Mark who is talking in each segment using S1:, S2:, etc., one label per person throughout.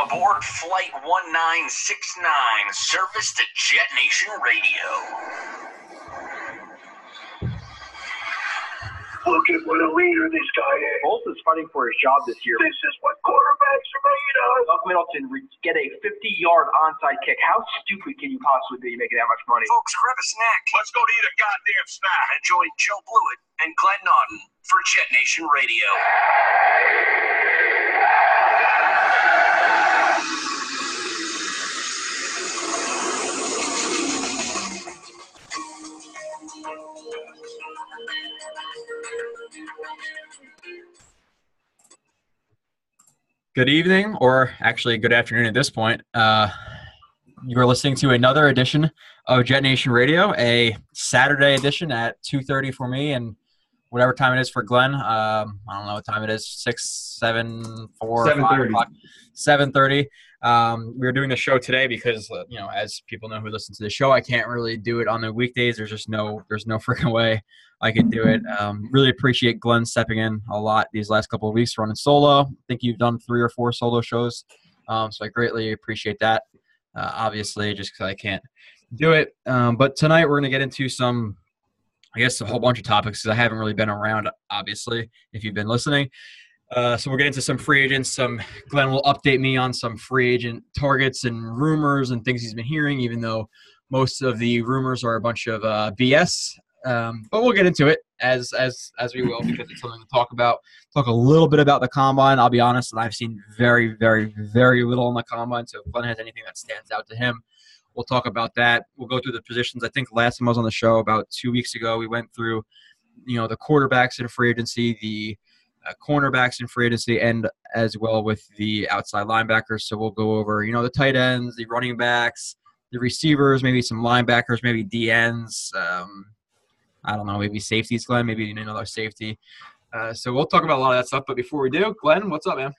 S1: aboard Flight 1969, service to JetNation Radio.
S2: Look at what a leader this guy is.
S3: Bolt is fighting for his job this year.
S2: This is what quarterbacks are made of.
S3: Doug Middleton get a 50-yard onside kick. How stupid can you possibly be making that much money?
S1: Folks, grab a snack. Let's go to eat a goddamn snack. And join Joe Blewett and Glenn Naughton for JetNation Radio.
S4: Good evening, or actually good afternoon at this point. You are listening to another edition of JetNation Radio, a Saturday edition at 2:30 for me and whatever time it is for Glenn. I don't know what time it is, 6, 7, 4,
S5: 7:30.
S4: 7:30. We're doing the show today because, as people know who listen to the show, I can't really do it on the weekdays. There's no freaking way I could do it. Really appreciate Glenn stepping in a lot these last couple of weeks running solo. I think you've done 3 or 4 solo shows, so I greatly appreciate that. Obviously, just because I can't do it. But tonight we're going to get into some, I guess, a whole bunch of topics because I haven't really been around, obviously, if you've been listening. So we'll get into some free agents. Glenn will update me on some free agent targets and rumors and things he's been hearing, even though most of the rumors are a bunch of BS. But we'll get into it as we will because it's something to talk about. Talk a little bit about the Combine. I'll be honest, and I've seen very, very, very little on the Combine. So if Glenn has anything that stands out to him, we'll talk about that. We'll go through the positions. I think last time I was on the show about 2 weeks ago, we went through, the quarterbacks in free agency, the cornerbacks in free agency, and as well with the outside linebackers. So we'll go over, the tight ends, the running backs, the receivers, maybe some linebackers, maybe DNs. I don't know, maybe safeties, Glenn, maybe another safety. So we'll talk about a lot of that stuff. But before we do, Glenn, what's up, man?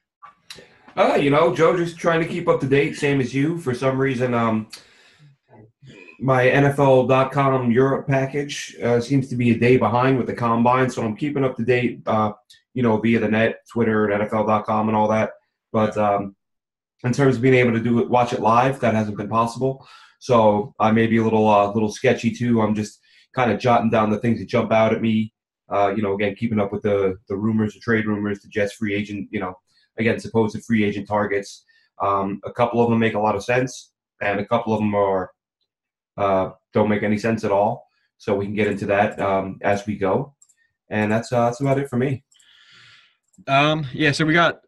S5: Joe, just trying to keep up to date, same as you. For some reason, my NFL.com Europe package seems to be a day behind with the Combine, so I'm keeping up to date, via the net, Twitter, and NFL.com and all that. But in terms of being able to watch it live, that hasn't been possible. So I may be a little sketchy too. I'm just kind of jotting down the things that jump out at me. Again, keeping up with the rumors, the trade rumors, the Jets free agent, again, supposed free agent targets. A couple of them make a lot of sense, and a couple of them are don't make any sense at all. So we can get into that as we go. And that's about it for me.
S4: So we got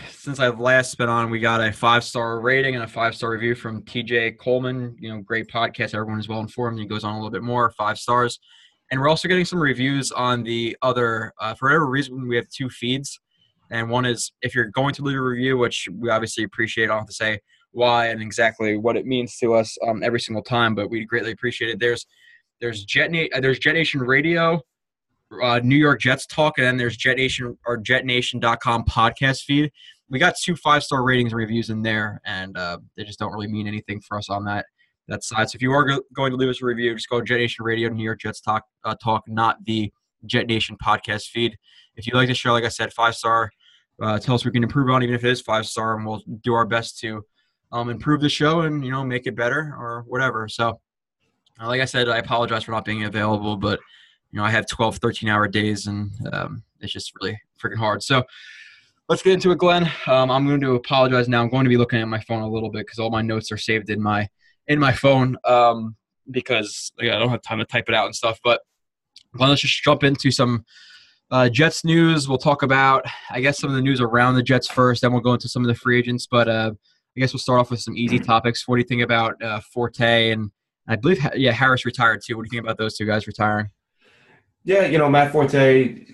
S4: since I've last been on, we got a 5-star rating and a 5-star review from TJ Coleman, great podcast. Everyone is well informed. He goes on a little bit more, 5 stars. And we're also getting some reviews on the other, for whatever reason, we have 2 feeds. And one is if you're going to leave a review, which we obviously appreciate. I don't have to say why and exactly what it means to us every single time, but we greatly appreciate it. There's JetNation Radio, New York Jets Talk, and then there's JetNation or JetNation.com podcast feed. We got 2 5-star ratings and reviews in there, and they just don't really mean anything for us on that side. So if you are going to leave us a review, just go to JetNation Radio, New York Jets Talk, not the JetNation podcast feed. If you like the show, like I said, 5-star. Tell us we can improve on, even if it is 5-star, and we'll do our best to improve the show and make it better or whatever. So, like I said, I apologize for not being available, but I have 12, 13-hour days, and it's just really freaking hard. So let's get into it, Glenn. I'm going to apologize now. I'm going to be looking at my phone a little bit because all my notes are saved in my phone because I don't have time to type it out and stuff. But Glenn, let's just jump into some Jets news. We'll talk about, I guess, some of the news around the Jets first. Then we'll go into some of the free agents. But I guess we'll start off with some easy topics. What do you think about Forte? And I believe, Harris retired too. What do you think about those 2 guys retiring?
S5: Yeah, Matt Forte,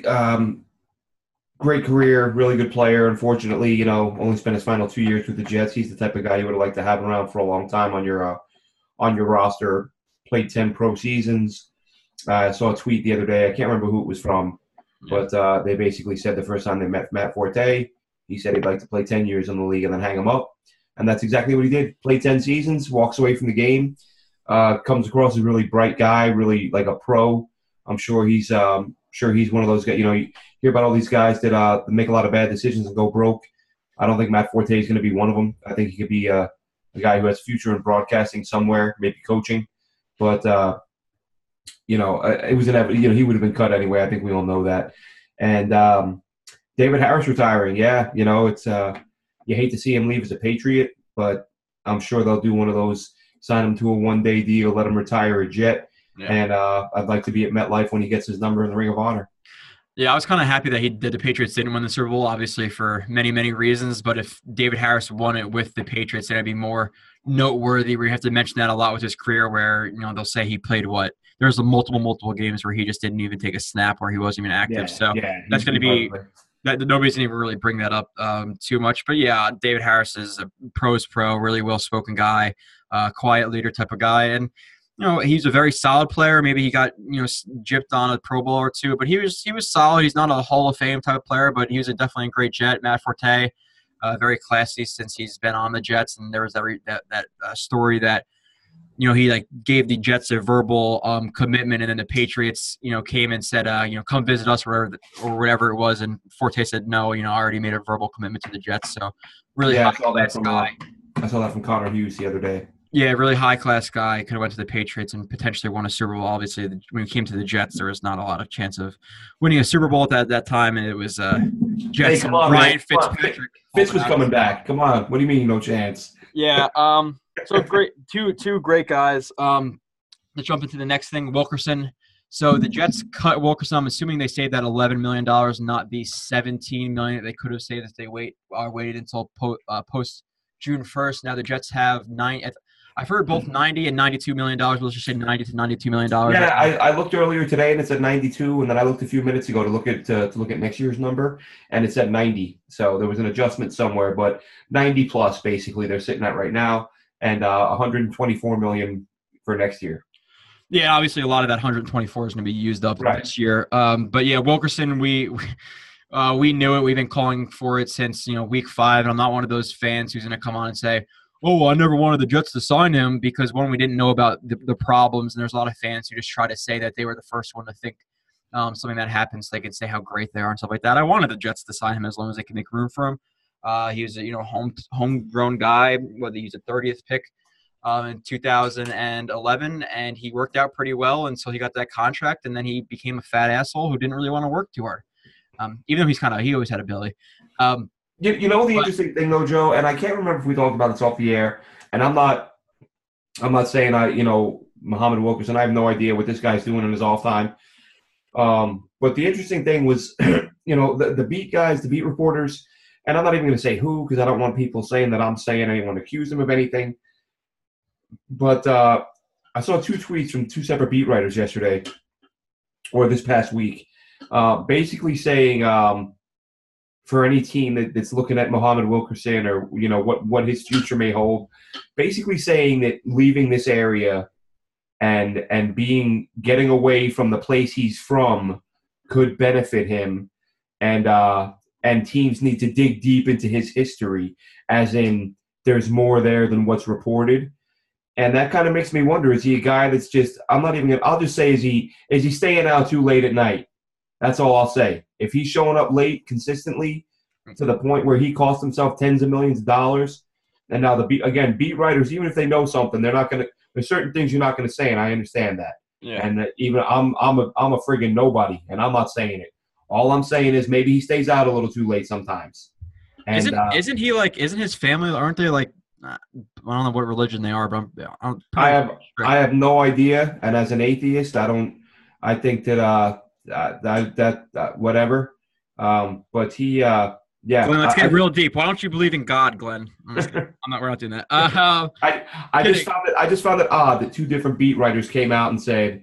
S5: great career, really good player. Unfortunately, only spent his final 2 years with the Jets. He's the type of guy you would have liked to have around for a long time on your roster. Played 10 pro seasons. I saw a tweet the other day. I can't remember who it was from, but they basically said the first time they met Matt Forte, he said he'd like to play 10 years in the league and then hang him up. And that's exactly what he did. Played 10 seasons, walks away from the game, comes across as a really bright guy, really like a pro. I'm sure he's one of those guys. You hear about all these guys that make a lot of bad decisions and go broke. I don't think Matt Forte is going to be one of them. I think he could be a guy who has future in broadcasting somewhere, maybe coaching. But, it was inevitable. He would have been cut anyway. I think we all know that. And David Harris retiring. Yeah, it's you hate to see him leave as a Patriot, but I'm sure they'll do one of those, sign him to a one-day deal, let him retire a Jet. Yeah. And I'd like to be at MetLife when he gets his number in the Ring of Honor. Yeah,
S4: I was kind of happy that the Patriots didn't win the Super Bowl, obviously for many, many reasons. But if David Harris won it with the Patriots, then it'd be more noteworthy. We have to mention that a lot with his career, where they'll say he played what? There's multiple games where he just didn't even take a snap, where he wasn't even active. That's going to be that nobody's going to even really bring that up too much. But yeah, David Harris is a pro's pro, really well-spoken guy, quiet leader type of guy, and. He's a very solid player. Maybe he got, gypped on a Pro Bowl or two, but he was solid. He's not a Hall of Fame type of player, but he was definitely a great Jet. Matt Forte, very classy since he's been on the Jets. And there was that story that, he gave the Jets a verbal commitment, and then the Patriots, came and said, come visit us or whatever it was. And Forte said, no, I already made a verbal commitment to the Jets. So really high-class guy.
S5: I saw that from Connor Hughes the other day.
S4: Yeah, really high-class guy. Could have went to the Patriots and potentially won a Super Bowl. Obviously, when he came to the Jets, there was not a lot of chance of winning a Super Bowl at that time, and it was Jets and Ryan Fitzpatrick.
S5: Fitz was coming back. Come on. What do you mean no chance?
S4: Yeah. So great, two great guys. Let's jump into the next thing, Wilkerson. So the Jets cut Wilkerson. I'm assuming they saved that $11 million, not the $17 million that they could have saved if they waited until post June 1st. Now the Jets have I've heard both $90 and $92 million. Let's just say $90 to $92 million.
S5: Yeah, I looked earlier today and it said 92, and then I looked a few minutes ago to look at next year's number, and it said 90. So there was an adjustment somewhere, but 90 plus basically they're sitting at right now, and 124 million for next year.
S4: Yeah, obviously a lot of that 124 is going to be used up this year. But yeah, Wilkerson, we knew it. We've been calling for it since week 5, and I'm not one of those fans who's going to come on and say, oh, I never wanted the Jets to sign him, because one, we didn't know about the problems, and there's a lot of fans who just try to say that they were the first one to think something that happens, so they can say how great they are and stuff like that. I wanted the Jets to sign him as long as they can make room for him. He was a homegrown guy, whether he's a 30th pick in 2011, and he worked out pretty well until he got that contract, and then he became a fat asshole who didn't really want to work too hard. Even though he always had ability.
S5: The interesting thing though, Joe, and I can't remember if we talked about this off the air, and I'm not saying Muhammad Wilkerson, I have no idea what this guy's doing in his off time. But the interesting thing was, the beat guys, the beat reporters, and I'm not even going to say who, because I don't want people saying that I'm saying anyone accuse him of anything. But I saw 2 tweets from 2 separate beat writers yesterday, or this past week, basically saying for any team that's looking at Muhammad Wilkerson, or what his future may hold, basically saying that leaving this area and getting away from the place he's from could benefit him, and teams need to dig deep into his history, as in there's more there than what's reported. And that kind of makes me wonder, is he a guy that's just, I'll just say, is he staying out too late at night? That's all I'll say. If he's showing up late consistently to the point where he cost himself tens of millions of dollars, and now beat writers, even if they know something, they're not going to. There's certain things you're not going to say, and I understand that. Yeah. And even I'm a friggin' nobody, and I'm not saying it. All I'm saying is maybe he stays out a little too late sometimes. And,
S4: isn't his family? Aren't they like? I don't know what religion they are, but
S5: I have no idea. And as an atheist, I think that whatever. But he, yeah.
S4: Glenn, let's get real deep. Why don't you believe in God, Glenn? We're not doing that.
S5: I just found it odd that 2 different beat writers came out and said,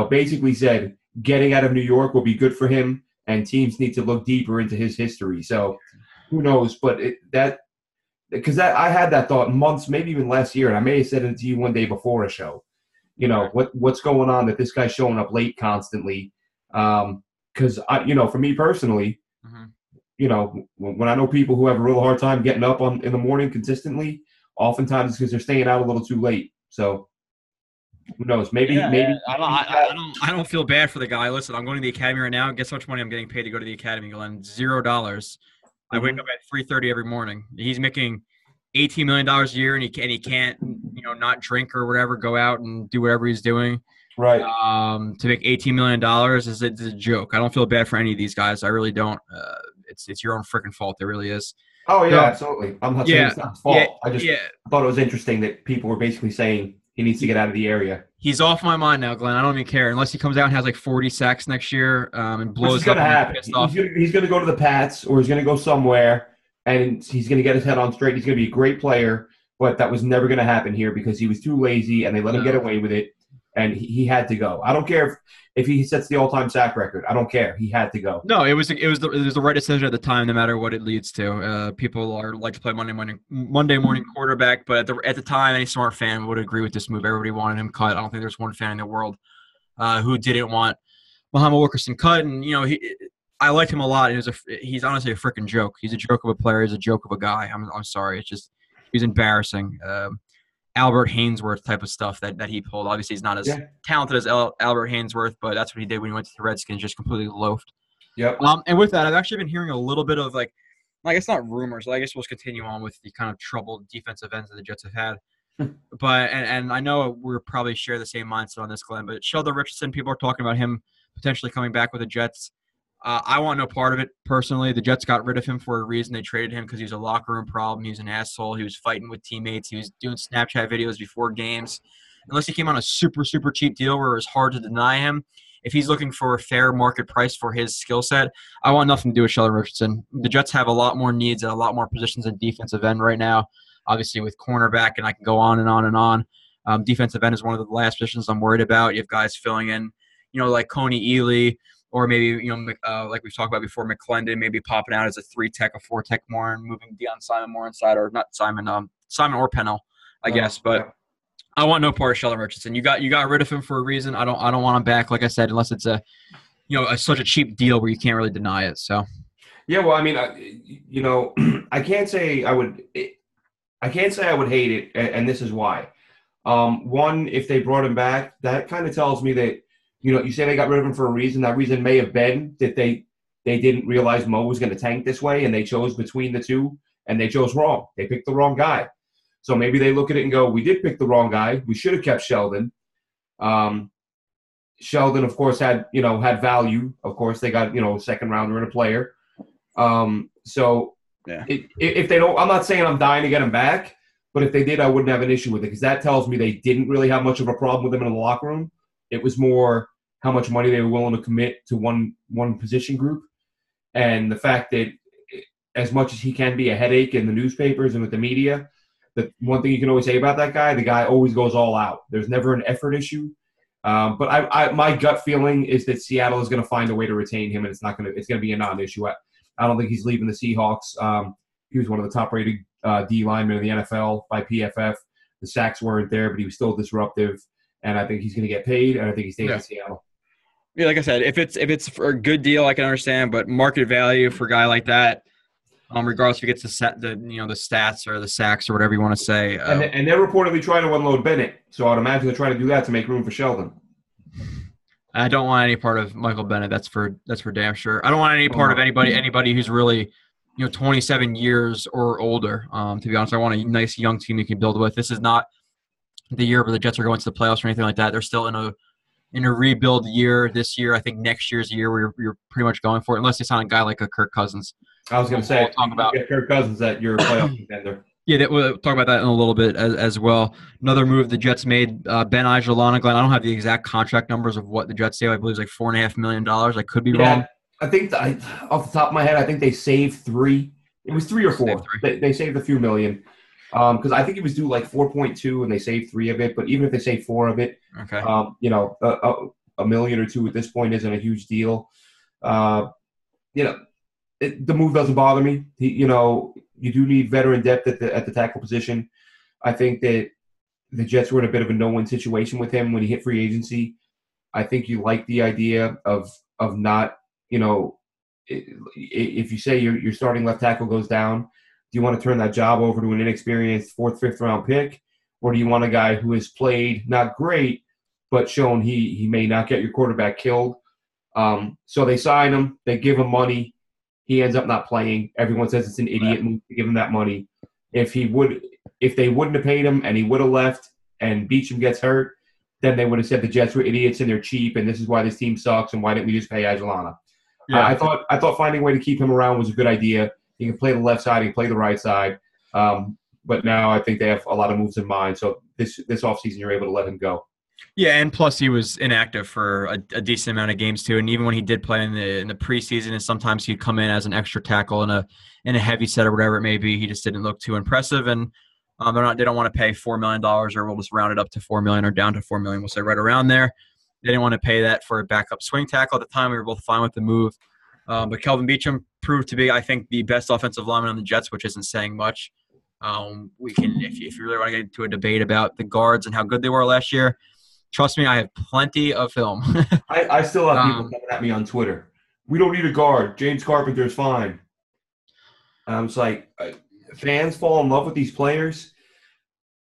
S5: basically said getting out of New York will be good for him, and teams need to look deeper into his history. So who knows? But because I had that thought months, maybe even last year, and I may have said it to you one day before a show. What's going on that this guy's showing up late constantly? Because for me personally, when I know people who have a real hard time getting up in the morning consistently, oftentimes it's because they're staying out a little too late. So who knows? Maybe.
S4: I don't feel bad for the guy. Listen, I'm going to the academy right now. Guess how much money I'm getting paid to go to the academy, Glenn? $0. I wake up at 3:30 every morning. He's making $18 million a year, and he can't not drink or whatever, go out and do whatever he's doing.
S5: Right.
S4: To make $18 million is a joke. I don't feel bad for any of these guys. I really don't. It's your own freaking fault. It really is.
S5: Oh, yeah, absolutely. I'm not saying it's not his fault.
S4: Yeah,
S5: I just thought it was interesting that people were basically saying he needs to get out of the area.
S4: He's off my mind now, Glenn. I don't even care. Unless he comes out and has like 40 sacks next year and blows up.
S5: Which is going to happen. He's going to go to the Pats, or he's going to go somewhere, and he's going to get his head on straight. He's going to be a great player, but that was never going to happen here because he was too lazy, and they let him get away with it, and he had to go. I don't care if he sets the all-time sack record. I don't care. He had to go.
S4: No, it was the right decision at the time, no matter what it leads to. People like to play Monday morning quarterback, but at the time, any smart fan would agree with this move. Everybody wanted him cut. I don't think there's one fan in the world who didn't want Muhammad Wilkerson cut. And I liked him a lot. He's honestly a freaking joke. He's a joke of a player. He's a joke of a guy. I'm sorry. It's just he's embarrassing. Albert Hainsworth type of stuff that he pulled. Obviously, he's not as talented as Albert Hainsworth, but that's what he did when he went to the Redskins, just completely loafed.
S5: Yep.
S4: And with that, I've actually been hearing a little bit of I guess not rumors. I guess we'll continue on with the kind of troubled defensive ends that the Jets have had. But and I know we're probably share the same mindset on this, Glenn. But Sheldon Richardson, people are talking about him potentially coming back with the Jets. I want no part of it personally. The Jets got rid of him for a reason. They traded him because he was a locker room problem. He was an asshole. He was fighting with teammates. He was doing Snapchat videos before games. Unless he came on a super, super cheap deal where it was hard to deny him, if he's looking for a fair market price for his skill set, I want nothing to do with Sheldon Richardson. The Jets have a lot more needs at a lot more positions in defensive end right now, obviously with cornerback, and I can go on and on and on. Defensive end is one of the last positions I'm worried about. You have guys filling in, like Coney Ely, or maybe, like we've talked about before, McClendon maybe popping out as a 3-tech, a 4-tech more, and moving Deion Simon more inside, or not Simon, Simon or Pennell, I guess. But I want no part of Sheldon Richardson. You got rid of him for a reason. I don't want him back, like I said, unless it's such a cheap deal where you can't really deny it. So.
S5: Yeah, well, I mean, I can't say I would hate it, and this is why. One, if they brought him back, that kind of tells me that. You say they got rid of him for a reason. That reason may have been that they didn't realize Mo was going to tank this way, and they chose between the two, and they chose wrong. They picked the wrong guy. So maybe they look at it and go, we did pick the wrong guy. We should have kept Sheldon. Sheldon, of course, had value. Of course, they got, a second rounder and a player. So if they don't – I'm not saying I'm dying to get him back, but if they did, I wouldn't have an issue with it because that tells me they didn't really have much of a problem with him in the locker room. It was more how much money they were willing to commit to one position group. And the fact that as much as he can be a headache in the newspapers and with the media, the one thing you can always say about that guy, the guy always goes all out. There's never an effort issue. But my gut feeling is that Seattle is going to find a way to retain him, and it's going to be a non-issue. I don't think he's leaving the Seahawks. He was one of the top-rated D linemen in the NFL by PFF. The sacks weren't there, but he was still disruptive. And I think he's going to get paid, and I think he stays in Seattle.
S4: Yeah, like I said, if it's for a good deal, I can understand. But market value for a guy like that, regardless if he gets the stats or the sacks or whatever you want to say.
S5: And they're reportedly trying to unload Bennett, so I'd imagine they're trying to do that to make room for Sheldon.
S4: I don't want any part of Michael Bennett. That's for damn sure. I don't want any part of anybody who's really 27 years or older. To be honest, I want a nice young team you can build with. This is not the year where the Jets are going to the playoffs or anything like that. They're still in a rebuild year this year. I think next year's the year where you're pretty much going for it, unless you sign a guy like a Kirk Cousins.
S5: I was going to say, talk about Kirk Cousins that you're a playoff contender.
S4: Yeah, we'll talk about that in a little bit as well. Another move the Jets made, Ben Ijalana. Glenn, I don't have the exact contract numbers of what the Jets saved. I believe it's like $4.5 million. I could be wrong.
S5: I think off the top of my head, I think they saved 3. It was 3 or 4. They saved a few million. Because I think it was due like 4.2, and they saved 3 of it. But even if they save 4 of it,
S4: okay,
S5: a million or 2 at this point isn't a huge deal. The move doesn't bother me. You do need veteran depth at the tackle position. I think that the Jets were in a bit of a no-win situation with him when he hit free agency. I think you like the idea of not, if you say your starting left tackle goes down, do you want to turn that job over to an inexperienced 4th, 5th round pick? Or do you want a guy who has played not great, but shown he may not get your quarterback killed? So they sign him. They give him money. He ends up not playing. Everyone says it's an idiot move to give him that money. If they wouldn't have paid him and he would have left and Beachum gets hurt, then they would have said the Jets were idiots and they're cheap and this is why this team sucks and why didn't we just pay Ijalana? Yeah. I thought finding a way to keep him around was a good idea. He can play the left side, he can play the right side. But now I think they have a lot of moves in mind. So this offseason you're able to let him go.
S4: Yeah, and plus he was inactive for a decent amount of games too. And even when he did play in the preseason, and sometimes he'd come in as an extra tackle in a heavy set or whatever it may be, he just didn't look too impressive. And they don't want to pay $4 million, or we'll just round it up to $4 million or down to $4 million. We'll say right around there. They didn't want to pay that for a backup swing tackle at the time. We were both fine with the move. But Kelvin Beachum proved to be, I think, the best offensive lineman on the Jets, which isn't saying much. We can, if you really want to get into a debate about the guards and how good they were last year, trust me, I have plenty of film.
S5: I still have people coming at me on Twitter. We don't need a guard. James Carpenter's fine. It's like fans fall in love with these players,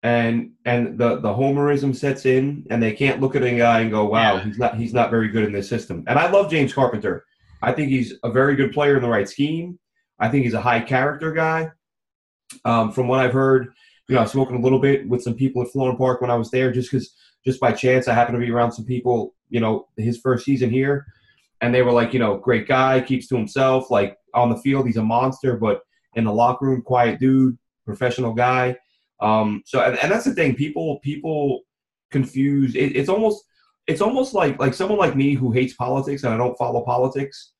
S5: and the homerism sets in, and they can't look at a guy and go, "Wow, he's not very good in this system." And I love James Carpenter. I think he's a very good player in the right scheme. I think he's a high character guy. From what I've heard, I've spoken a little bit with some people at Florham Park when I was there, just by chance. I happened to be around some people, his first season here, and they were like, great guy, keeps to himself. Like on the field, he's a monster, but in the locker room, quiet dude, professional guy. And that's the thing. People confuse. It's almost like someone like me who hates politics and I don't follow politics.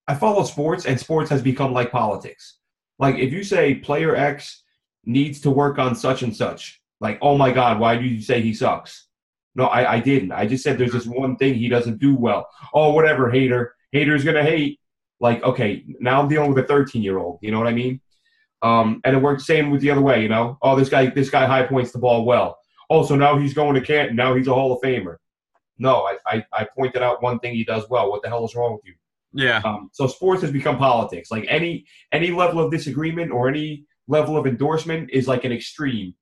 S5: I follow sports, and sports has become like politics. Like if you say player X needs to work on such and such, like, oh my God, why did you say he sucks? No, I didn't. I just said there's this one thing he doesn't do well. Oh, whatever, hater. Hater's gonna hate. Like, okay, now I'm dealing with a 13-year-old. You know what I mean? And it worked same with the other way. Oh, this guy high points the ball well. Oh, so now he's going to Canton. Now he's a Hall of Famer. No, I pointed out one thing he does well. What the hell is wrong with you?
S4: Yeah.
S5: So sports has become politics. Like any level of disagreement or any level of endorsement is like an extreme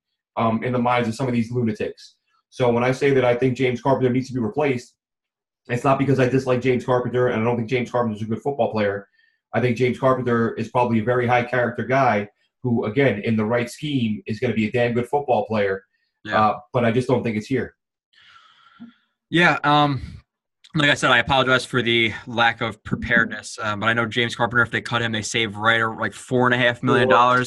S5: in the minds of some of these lunatics. So when I say that I think James Carpenter needs to be replaced, it's not because I dislike James Carpenter and I don't think James Carpenter is a good football player. I think James Carpenter is probably a very high character guy who, again, in the right scheme is going to be a damn good football player. Yeah. But I just don't think it's here.
S4: Yeah. Like I said, I apologize for the lack of preparedness. But I know James Carpenter, if they cut him, they save right or like $4.5 million.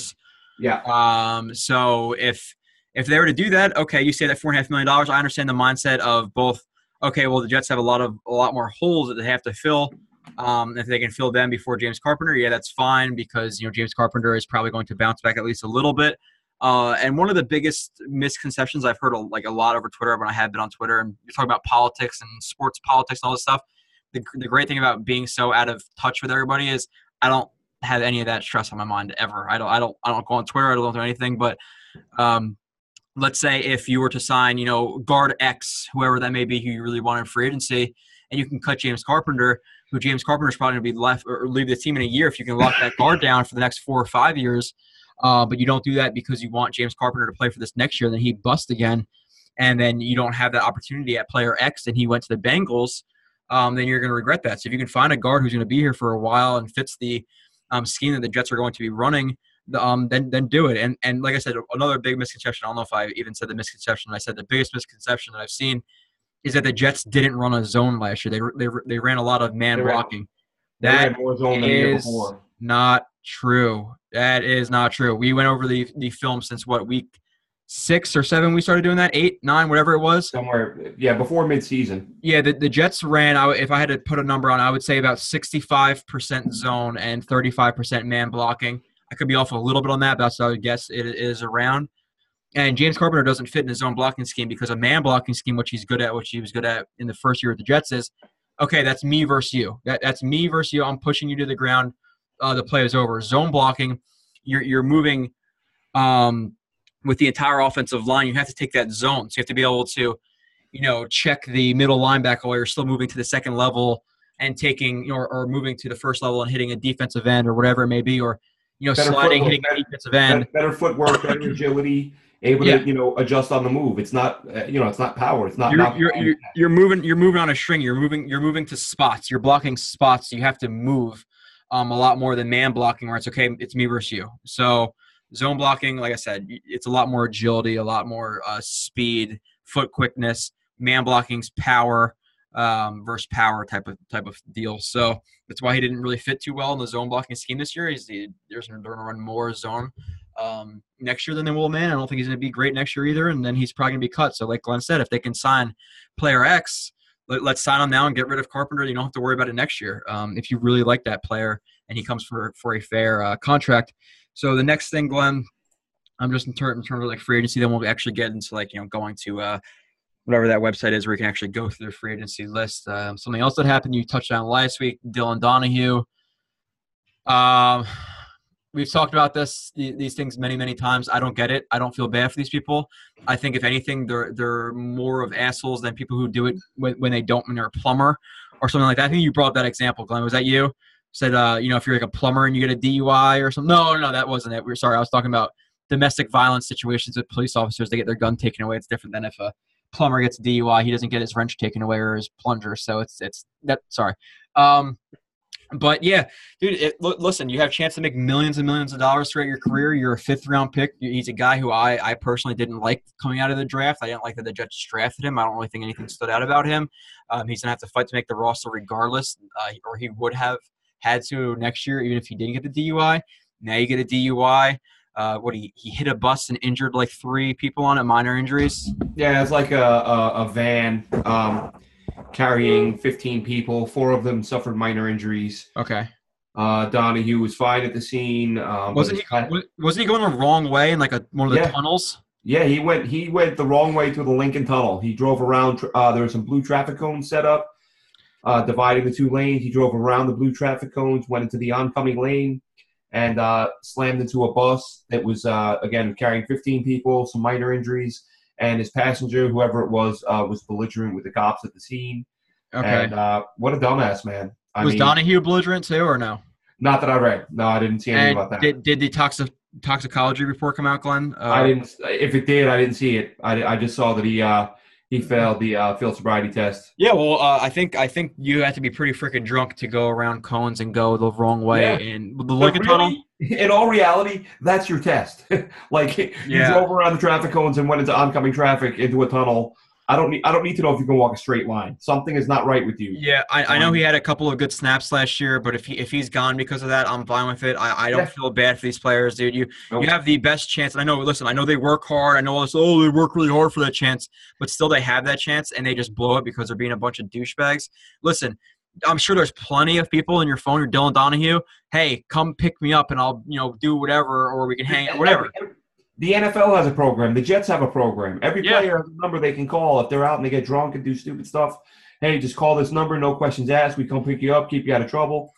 S5: Yeah.
S4: So if they were to do that, okay, you say that $4.5 million. I understand the mindset of both. Okay, well, the Jets have a lot more holes that they have to fill. If they can fill them before James Carpenter, yeah, that's fine because James Carpenter is probably going to bounce back at least a little bit. And one of the biggest misconceptions I've heard a lot over Twitter when I have been on Twitter, and you're talking about politics and sports politics and all this stuff. The great thing about being so out of touch with everybody is I don't have any of that stress on my mind ever. I don't go on Twitter. I don't do anything. But let's say if you were to sign, guard X, whoever that may be, who you really want in free agency, and you can cut James Carpenter, who James Carpenter is probably going to be left or leave the team in a year if you can lock that guard down for the next 4 or 5 years. But you don't do that because you want James Carpenter to play for this next year, then he busts again, and then you don't have that opportunity at player X, and he went to the Bengals, then you're going to regret that. So if you can find a guard who's going to be here for a while and fits the scheme that the Jets are going to be running, then do it. And like I said, another big misconception, I don't know if I even said the misconception, I said the biggest misconception that I've seen is that the Jets didn't run a zone last year. They ran a lot of man blocking. That is not true. That is not true. We went over the film since week 6 or 7 we started doing that, 8, 9, whatever it was.
S5: Somewhere, yeah, before midseason.
S4: Yeah, the Jets ran, if I had to put a number on, I would say about 65% zone and 35% man blocking. I could be off a little bit on that, but that's what I would guess it is around. And James Carpenter doesn't fit in his zone blocking scheme because a man blocking scheme, which he was good at in the first year with the Jets, is, okay, that's me versus you. That's me versus you. I'm pushing you to the ground. The play is over. Zone blocking, you're moving with the entire offensive line. You have to take that zone. So you have to be able to, check the middle linebacker while you're still moving to the second level and taking, or moving to the first level and hitting a defensive end or whatever it may be, or sliding, hitting a defensive end.
S5: Better footwork, better agility, able to adjust on the move. It's not it's not power. It's not. You're
S4: moving on a string. You're moving to spots. You're blocking spots. You have to move. a lot more than man blocking, where it's okay, it's me versus you. So zone blocking, like I said, it's a lot more agility, a lot more speed, foot quickness. Man blocking's power versus power type of deal. So that's why he didn't really fit too well in the zone blocking scheme this year. They're going to run more zone next year than they will man. I don't think he's going to be great next year either, and then he's probably going to be cut. So like Glenn said, if they can sign player X, let's sign him now and get rid of Carpenter. You don't have to worry about it next year if you really like that player and he comes for a fair contract. So the next thing, Glenn, I'm just in terms of like free agency, then we'll actually get into like, going to whatever that website is where you can actually go through the free agency list. Something else that happened, you touched on last week, Dylan Donahue. We've talked about these things many, many times. I don't get it. I don't feel bad for these people. I think if anything, they're more of assholes than people who do it when they don't, when they're a plumber or something like that. I think you brought up that example, Glenn. Was that you? Said, if you're like a plumber and you get a DUI or something. No, that wasn't it. We're sorry. I was talking about domestic violence situations with police officers. They get their gun taken away. It's different than if a plumber gets a DUI. He doesn't get his wrench taken away or his plunger. So it's that. Sorry. But yeah, dude, listen, you have a chance to make millions and millions of dollars throughout your career. You're a 5th-round pick. He's a guy who I personally didn't like coming out of the draft. I didn't like that the Jets drafted him. I don't really think anything stood out about him. He's going to have to fight to make the roster regardless, or he would have had to next year, even if he didn't get the DUI. Now you get a DUI. He hit a bus and injured like 3 people on it, minor injuries.
S5: Yeah, it's like a van carrying 15 people. 4 of them suffered minor injuries.
S4: Okay.
S5: Donahue was fine at the scene.
S4: Wasn't he going the wrong way in like one of the tunnels?
S5: Yeah, he went the wrong way to the Lincoln Tunnel. He drove around. There were some blue traffic cones set up, dividing the 2 lanes. He drove around the blue traffic cones, went into the oncoming lane, and slammed into a bus that was, again, carrying 15 people, some minor injuries. And his passenger, whoever it was belligerent with the cops at the scene. Okay. And what a dumbass, man. I mean,
S4: Donahue belligerent too, or no?
S5: Not that I read. No, I didn't see anything about that.
S4: Did the toxicology report come out, Glenn?
S5: I didn't. If it did, I didn't see it. I just saw that he failed the field sobriety test.
S4: Yeah, well, I think you have to be pretty freaking drunk to go around cones and go the wrong way in the Lincoln Tunnel.
S5: In all reality, that's your test. You drove around the traffic cones and went into oncoming traffic into a tunnel. I don't need to know if you can walk a straight line. Something is not right with you.
S4: Yeah, I know he had a couple of good snaps last year, but if he's gone because of that, I'm fine with it. I don't feel bad for these players, dude. You have the best chance. And I know they work hard. I know all this, they work really hard for that chance, but still they have that chance and they just blow it because they're being a bunch of douchebags. Listen, I'm sure there's plenty of people in your phone. You're Dylan Donahue. Hey, come pick me up and I'll do whatever, or we can hang out, whatever.
S5: The NFL has a program. The Jets have a program. Every player has a number they can call if they're out and they get drunk and do stupid stuff. Hey, just call this number. No questions asked. We come pick you up, keep you out of trouble.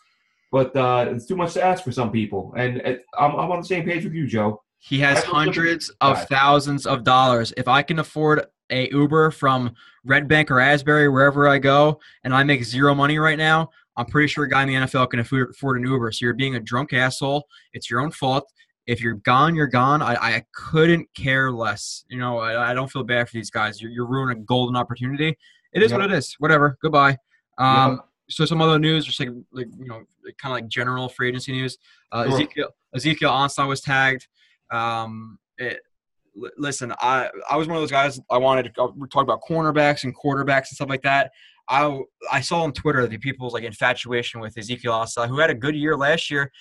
S5: But it's too much to ask for some people. And I'm on the same page with you, Joe.
S4: He has hundreds of thousands of dollars. If I can afford a Uber from Red Bank or Asbury, wherever I go, and I make 0 money right now, I'm pretty sure a guy in the NFL can afford an Uber. So you're being a drunk asshole. It's your own fault. If you're gone, you're gone. I couldn't care less. I don't feel bad for these guys. You're ruining a golden opportunity. It is what it is. Whatever. Goodbye. So some other news, just kind of like general free agency news. Ezekiel Ansah was tagged. Listen, I was one of those guys. I wanted to talk about cornerbacks and quarterbacks and stuff like that. I saw on Twitter the people's like infatuation with Ezekiel Ansah, who had a good year last year.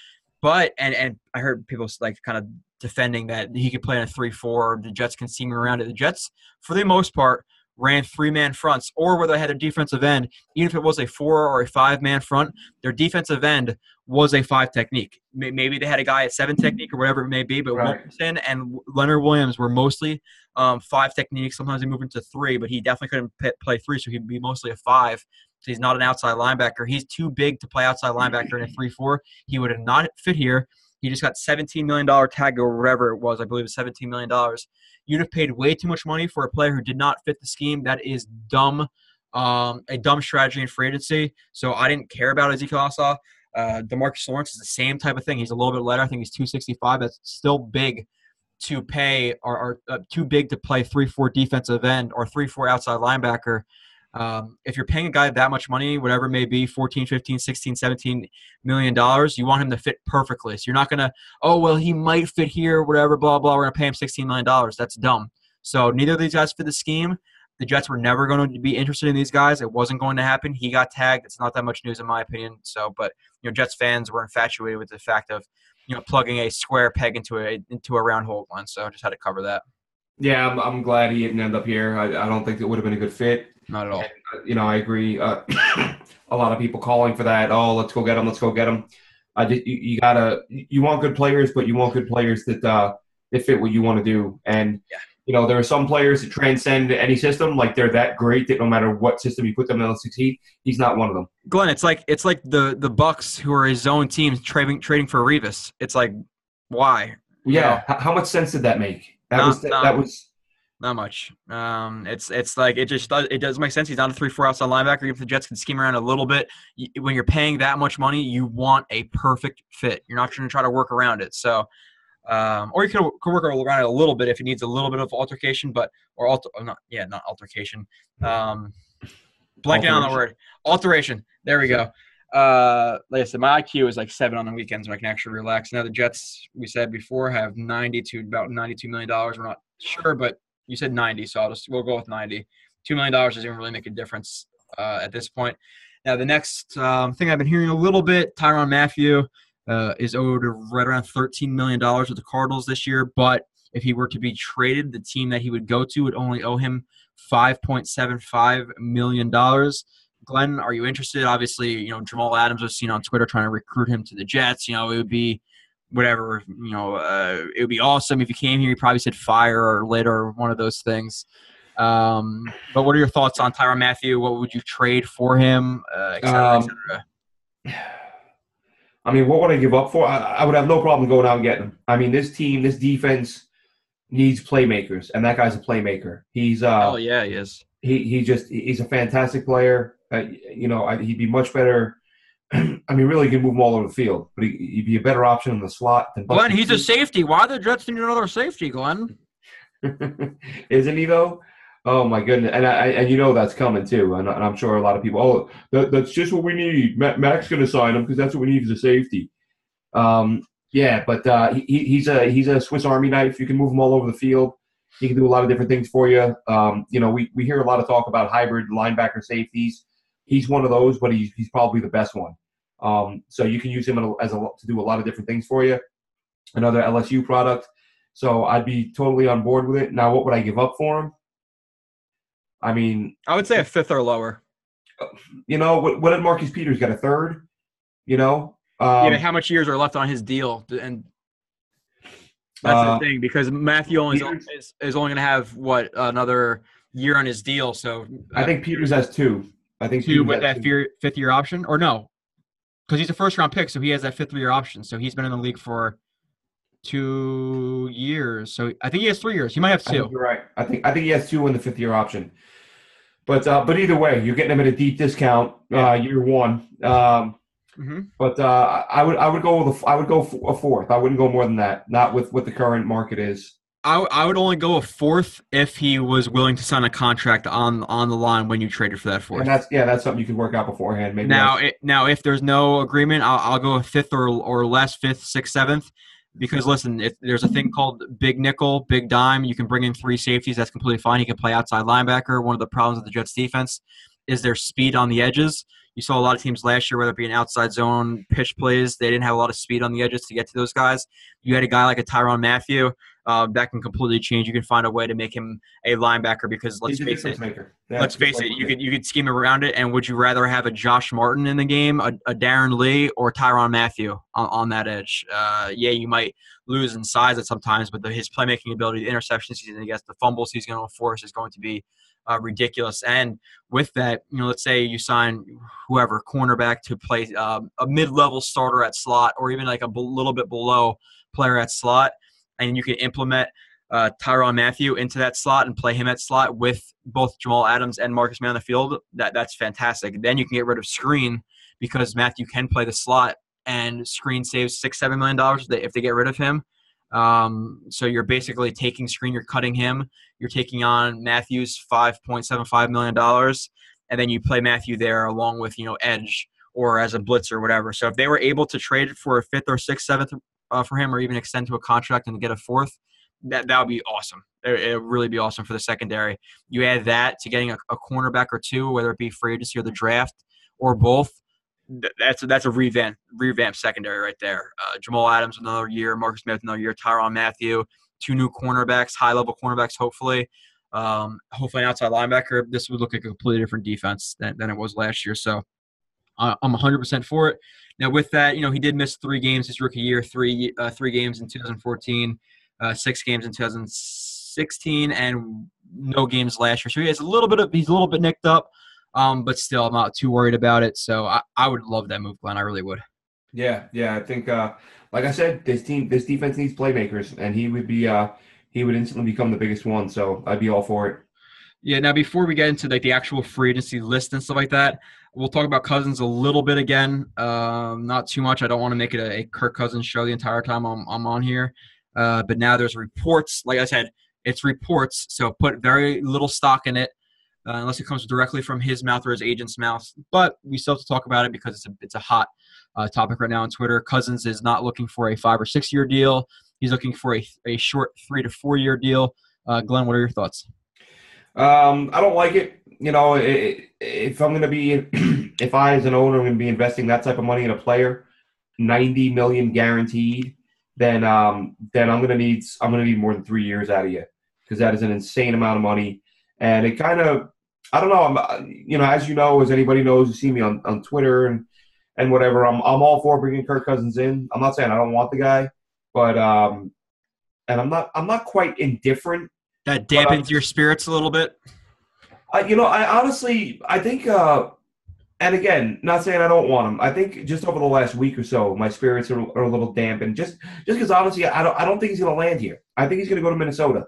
S4: But and I heard people like kind of defending that he could play in a 3-4. The Jets can see him around it. The Jets, for the most part, ran 3-man fronts, or where they had a defensive end. Even if it was a 4 or a 5-man front, their defensive end was a 5 technique. Maybe they had a guy at 7 technique or whatever it may be. But Wilkerson and Leonard Williams were mostly 5 techniques. Sometimes they move into 3, but he definitely couldn't play 3, so he'd be mostly a 5. So he's not an outside linebacker. He's too big to play outside linebacker in a 3-4. He would have not fit here. He just got $17 million tag or whatever it was. I believe it was $17 million. You'd have paid way too much money for a player who did not fit the scheme. That is dumb, a dumb strategy in free agency. So I didn't care about Ezekiel Ansah. DeMarcus Lawrence is the same type of thing. He's a little bit lighter. I think he's 265. That's still big to pay or too big to play 3-4 defensive end or 3-4 outside linebacker. If you're paying a guy that much money, whatever it may be, 14, 15, 16, 17 million dollars, you want him to fit perfectly. So you're not going to, oh, well, he might fit here, whatever, blah, blah. We're going to pay him $16 million. That's dumb. So neither of these guys fit the scheme. The Jets were never going to be interested in these guys. It wasn't going to happen. He got tagged. It's not that much news in my opinion. So, but Jets fans were infatuated with the fact of plugging a square peg into a round hole one. So I just had to cover that.
S5: Yeah, I'm glad he didn't end up here. I don't think it would have been a good fit.
S4: Not at all.
S5: And, I agree. A lot of people calling for that. Oh, let's go get him. Let's go get him. You want good players, but you want good players that fit what you want to do. And there are some players that transcend any system. Like they're that great that no matter what system you put them in, they'll succeed. He's not one of them.
S4: Glenn, it's like the Bucks who are his zone teams trading for Revis. It's like, why?
S5: Yeah. How much sense did that make? That was
S4: not much. It's like it does make sense. He's not a 3-4 outside linebacker. If the Jets can scheme around a little bit, when you're paying that much money, you want a perfect fit. You're not going to try to work around it. So, or you could work around it a little bit if it needs a little bit of altercation, not altercation. Blanking on the word alteration. There we go. Like I said, my IQ is like 7 on the weekends when I can actually relax. Now the Jets, we said before, have about $92 million. We're not sure, but you said 90, so we'll go with 90. $2 million doesn't even really make a difference at this point. Now the next thing I've been hearing a little bit, Tyrann Mathieu is owed right around $13 million with the Cardinals this year, but if he were to be traded, the team that he would go to would only owe him $5.75 million. Glenn, are you interested? Obviously, Jamal Adams was seen on Twitter trying to recruit him to the Jets. It would be whatever, it would be awesome if he came here. He probably said fire or later or one of those things. But what are your thoughts on Tyrann Mathieu? What would you trade for him, et cetera, et cetera?
S5: I mean, what would I give up for? I would have no problem going out and getting him. I mean, this defense needs playmakers, and that guy's a playmaker. He's
S4: oh yeah, he is.
S5: He's a fantastic player. He'd be much better. I mean, really, you can move him all over the field, but he'd be a better option in the slot than
S4: Glenn. He's a safety. Why the Jets need another safety, Glenn?
S5: Isn't he though? Oh my goodness, and that's coming too. And I'm sure a lot of people. Oh, that's just what we need. Mac's going to sign him because that's what we need as a safety. Yeah, but he's a Swiss Army knife. You can move him all over the field. He can do a lot of different things for you. We hear a lot of talk about hybrid linebacker safeties. He's one of those, but he's probably the best one. So you can use him to do a lot of different things for you. Another LSU product. So I'd be totally on board with it. Now, what would I give up for him? I mean,
S4: I would say a 5th or lower.
S5: What did Marcus Peters get, a 3rd?
S4: How much years are left on his deal? And that's the thing, because Mathieu is only going to have another year on his deal. So
S5: I think Peters has 2. I think
S4: 2 with that 5th year option, or no? Because he's a first-round pick, so he has that 5th year option. So he's been in the league for 2 years. So I think he has 3 years. He might have 2.
S5: You're right. I think he has 2 in the 5th year option. But either way, you're getting him at a deep discount year one. But I would go a 4th. I wouldn't go more than that. Not with what the current market is.
S4: I would only go a 4th if he was willing to sign a contract on the line when you traded for that 4th.
S5: And that's something you could work out beforehand. Maybe
S4: now if there's no agreement, I'll go a 5th or less, 5th, 6th, 7th. Because listen, if there's a thing called big nickel, big dime, you can bring in 3 safeties. That's completely fine. He can play outside linebacker. One of the problems with the Jets defense is their speed on the edges. You saw a lot of teams last year, whether it be an outside zone pitch plays, they didn't have a lot of speed on the edges to get to those guys. You had a guy like a Tyrann Mathieu that can completely change. You can find a way to make him a linebacker because let's face it, you could scheme around it. And would you rather have a Josh Martin in the game, a Darren Lee, or Tyrann Mathieu on that edge? You might lose in size at sometimes, but his playmaking ability, the interceptions he's going to get, the fumbles he's going to force is going to be ridiculous. And with that, let's say you sign whoever, cornerback, to play a mid-level starter at slot, or even like a little bit below player at slot, and you can implement Tyrann Mathieu into that slot and play him at slot with both Jamal Adams and Marcus May on the field. That's fantastic. Then you can get rid of Screen because Mathieu can play the slot, and Screen saves $6-7 million if they get rid of him. So you're basically taking Screen, you're cutting him, you're taking on Matthew's $5.75 million. and then you play Matthew there along with, edge or as a blitzer or whatever. So if they were able to trade for a 5th or 6th, 7th for him, or even extend to a contract and get a 4th, that would be awesome. It would really be awesome for the secondary. You add that to getting a cornerback or 2, whether it be free agency or the draft or both. That's a revamp secondary right there. Jamal Adams another year, Marcus Smith another year, Tyrann Mathieu, 2 new cornerbacks, high-level cornerbacks, hopefully. Hopefully an outside linebacker. This would look like a completely different defense than it was last year. So I'm 100% for it. Now with that, he did miss 3 games his rookie year, 3 games in 2014, 6 games in 2016, and no games last year. So he's a little bit nicked up, but still I'm not too worried about it. So I would love that move, Glenn. I really would.
S5: Yeah. I think, like I said, this defense needs playmakers, and he would instantly become the biggest one. So I'd be all for it.
S4: Yeah. Now before we get into the actual free agency list and stuff like that, we'll talk about Cousins a little bit again. Not too much. I don't want to make it a Kirk Cousins show the entire time I'm on here. But now there's reports. Like I said, it's reports, so put very little stock in it unless it comes directly from his mouth or his agent's mouth. But we still have to talk about it because it's a hot topic right now on Twitter. Cousins is not looking for a 5 or 6 year deal. He's looking for a short 3 to 4 year deal. Glenn, what are your thoughts?
S5: I don't like it. If I'm going to be, if I as an owner am going to be investing that type of money in a player, $90 million guaranteed, then I'm going to need more than 3 years out of you, because that is an insane amount of money. And it kind of, I don't know, as anybody knows, you see me on Twitter and whatever, I'm all for bringing Kirk Cousins in. I'm not saying I don't want the guy, but and I'm not quite indifferent.
S4: That dampens your spirits a little bit.
S5: I honestly think, and again, not saying I don't want him. I think just over the last week or so, my spirits are a little dampened. Just because honestly, I don't think he's going to land here. I think he's going to go to Minnesota.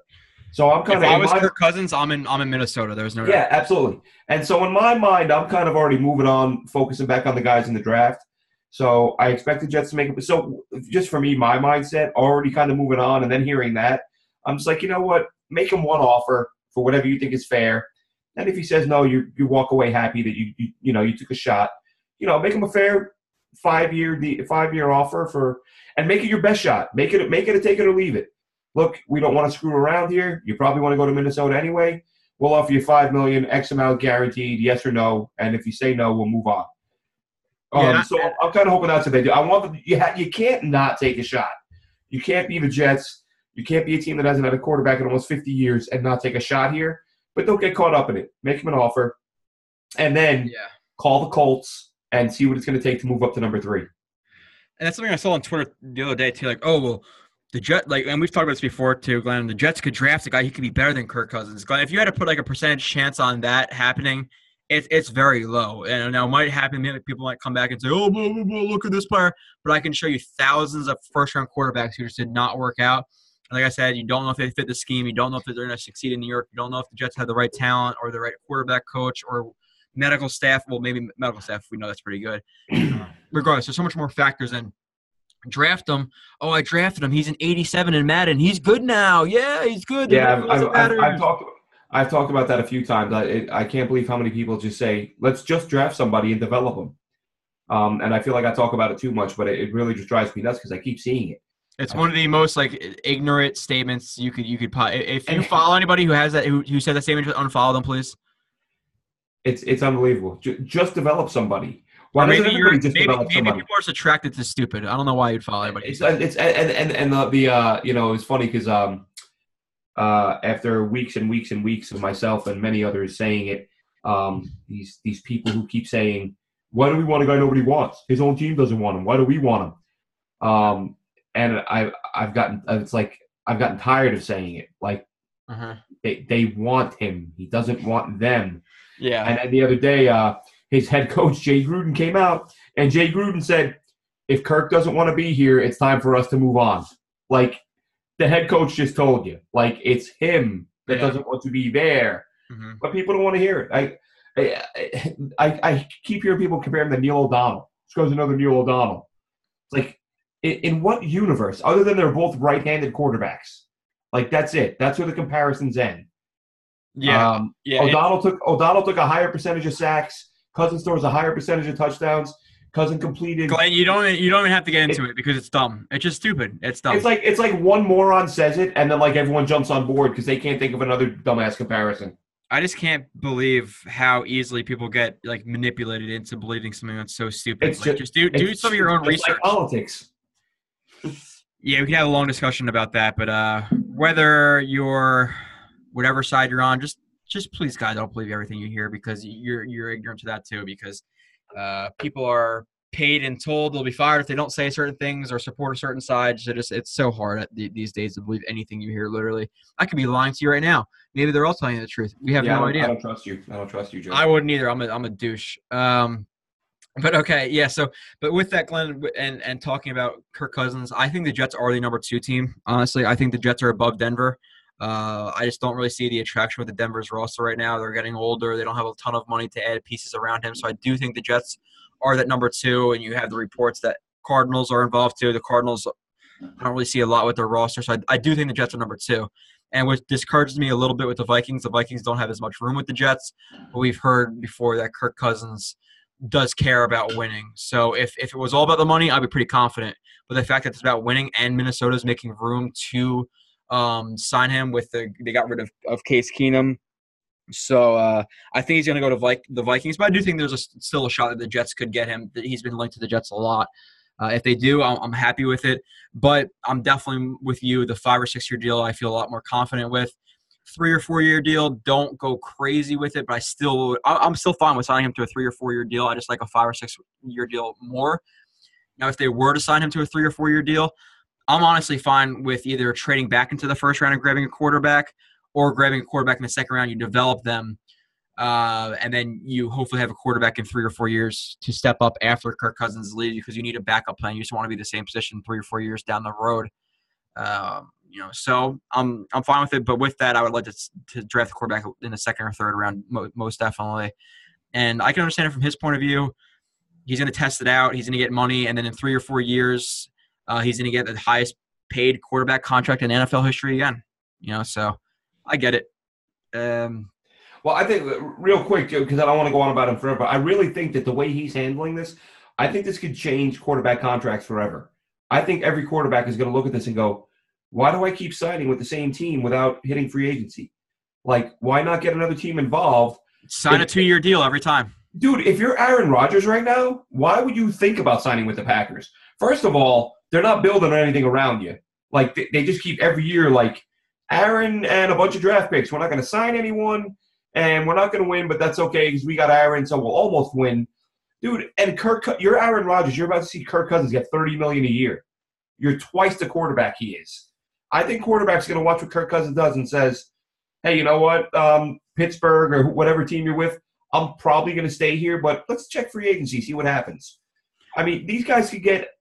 S5: So I'm kind of.
S4: If I was Kirk Cousins, I'm in Minnesota. There's no.
S5: Yeah, absolutely. And so in my mind, I'm kind of already moving on, focusing back on the guys in the draft. So I expect the Jets to make it. So just for me, my mindset already kind of moving on, and then hearing that, I'm just like, you know what? Make him one offer for whatever you think is fair. And if he says no, you walk away happy that you took a shot. Make him a fair 5-year offer and make it your best shot. Make it a take it or leave it. Look, we don't want to screw around here. You probably want to go to Minnesota anyway. We'll offer you $5 million, X amount guaranteed, yes or no. And if you say no, we'll move on. So I'm kind of hoping that's what they do. I want you can't not take a shot. You can't be the Jets. You can't be a team that hasn't had a quarterback in almost 50 years and not take a shot here. But don't get caught up in it. Make him an offer, and then call the Colts and see what it's going to take to move up to number 3.
S4: And that's something I saw on Twitter the other day too. Like, oh well, the Jets, and we've talked about this before too, Glenn. The Jets could draft a guy; he could be better than Kirk Cousins. Glenn, if you had to put a percentage chance on that happening, it's very low. And now it might happen. Maybe people might come back and say, "Oh, blah, blah, blah, look at this player." But I can show you thousands of first-round quarterbacks who just did not work out. Like I said, you don't know if they fit the scheme. You don't know if they're going to succeed in New York. You don't know if the Jets have the right talent or the right quarterback coach or medical staff. Well, maybe medical staff, we know that's pretty good. Regardless, there's so much more factors than draft him. Oh, I drafted him. He's an 87 in Madden. He's good now. Yeah, he's good.
S5: Yeah, I've talked about that a few times. I can't believe how many people just say, let's just draft somebody and develop them. And I feel like I talk about it too much, but it really just drives me nuts because I keep seeing it.
S4: It's one of the most ignorant statements you could. If you follow anybody who has that who said that statement, just unfollow them, please.
S5: It's unbelievable. Just develop somebody. Why
S4: maybe
S5: doesn't everybody just develop somebody?
S4: Maybe people are just attracted to stupid. I don't know why you'd follow anybody.
S5: It's funny because after weeks and weeks and weeks of myself and many others saying it, these people who keep saying, why do we want a guy nobody wants? His own team doesn't want him. Why do we want him? And I've gotten tired of saying it. Like they want him. He doesn't want them.
S4: Yeah.
S5: And then the other day, his head coach Jay Gruden came out, and Jay Gruden said, "If Kirk doesn't want to be here, it's time for us to move on." Like the head coach just told you. Like it's him that doesn't want to be there. Mm-hmm. But people don't want to hear it. I keep hearing people compare him to Neil O'Donnell. This goes another Neil O'Donnell. It's like, in what universe, other than they're both right-handed quarterbacks? Like, that's it. That's where the comparisons end.
S4: Yeah,
S5: O'Donnell took a higher percentage of sacks. Cousins throws a higher percentage of touchdowns. Cousins completed.
S4: Glenn, you don't even have to get into it because it's dumb. It's just stupid. It's dumb.
S5: It's like one moron says it, and then like everyone jumps on board because they can't think of another dumbass comparison.
S4: I just can't believe how easily people get like manipulated into believing something that's so stupid.
S5: It's
S4: just do some of your own research.
S5: Like politics.
S4: Yeah, we can have a long discussion about that, but whether you're whatever side you're on, just please, guys, don't believe everything you hear because you're ignorant to that too. Because people are paid and told they'll be fired if they don't say certain things or support a certain side. So it's so hard these days to believe anything you hear. Literally, I could be lying to you right now. Maybe they're all telling you the truth. We have no idea.
S5: I don't trust you, Joe.
S4: I wouldn't either. I'm a douche. But okay, yeah. So, but with that, Glenn, and talking about Kirk Cousins, I think the Jets are the number 2 team. Honestly, I think the Jets are above Denver. I just don't really see the attraction with the Denver's roster right now. They're getting older. They don't have a ton of money to add pieces around him. So I do think the Jets are that number 2. And you have the reports that Cardinals are involved too. The Cardinals, I don't really see a lot with their roster. So I do think the Jets are number 2. And what discourages me a little bit with the Vikings don't have as much room with the Jets. But we've heard before that Kirk Cousins does care about winning. So if it was all about the money, I'd be pretty confident. But the fact that it's about winning and Minnesota's making room to sign him with they got rid of Case Keenum. So I think he's going to go to the Vikings. But I do think there's still a shot that the Jets could get him. He's been linked to the Jets a lot. If they do, I'm happy with it. But I'm definitely with you. The 5 or 6 year deal I feel a lot more confident with. 3 or 4 year deal, don't go crazy with it. But I'm still fine with signing him to a 3 or 4 year deal. I just like a 5 or 6 year deal more. Now, if they were to sign him to a 3 or 4 year deal, I'm honestly fine with either trading back into the first round and grabbing a quarterback or grabbing a quarterback in the second round. You develop them, and then you hopefully have a quarterback in 3 or 4 years to step up after Kirk Cousins leaves because you need a backup plan. You just want to be the same position 3 or 4 years down the road. So I'm fine with it. But with that, I would like to draft the quarterback in the second or third round, most definitely. And I can understand it from his point of view. He's going to test it out. He's going to get money, and then in 3 or 4 years – he's going to get the highest paid quarterback contract in NFL history again. So I get it.
S5: Well, I think real quick, Joe, because I don't want to go on about him forever, but I really think that the way he's handling this, I think this could change quarterback contracts forever. I think every quarterback is going to look at this and go, why do I keep signing with the same team without hitting free agency? Like, why not get another team involved?
S4: Sign a 2-year deal every time.
S5: Dude, if you're Aaron Rodgers right now, why would you think about signing with the Packers? First of all, they're not building anything around you. Like, they just keep every year, like, Aaron and a bunch of draft picks. We're not going to sign anyone, and we're not going to win, but that's okay because we got Aaron, so we'll almost win. Dude, and you're Aaron Rodgers. You're about to see Kirk Cousins get $30 million a year. You're twice the quarterback he is. I think quarterback's going to watch what Kirk Cousins does and says, hey, you know what, Pittsburgh or whatever team you're with, I'm probably going to stay here, but let's check free agency, see what happens. I mean, these guys could get –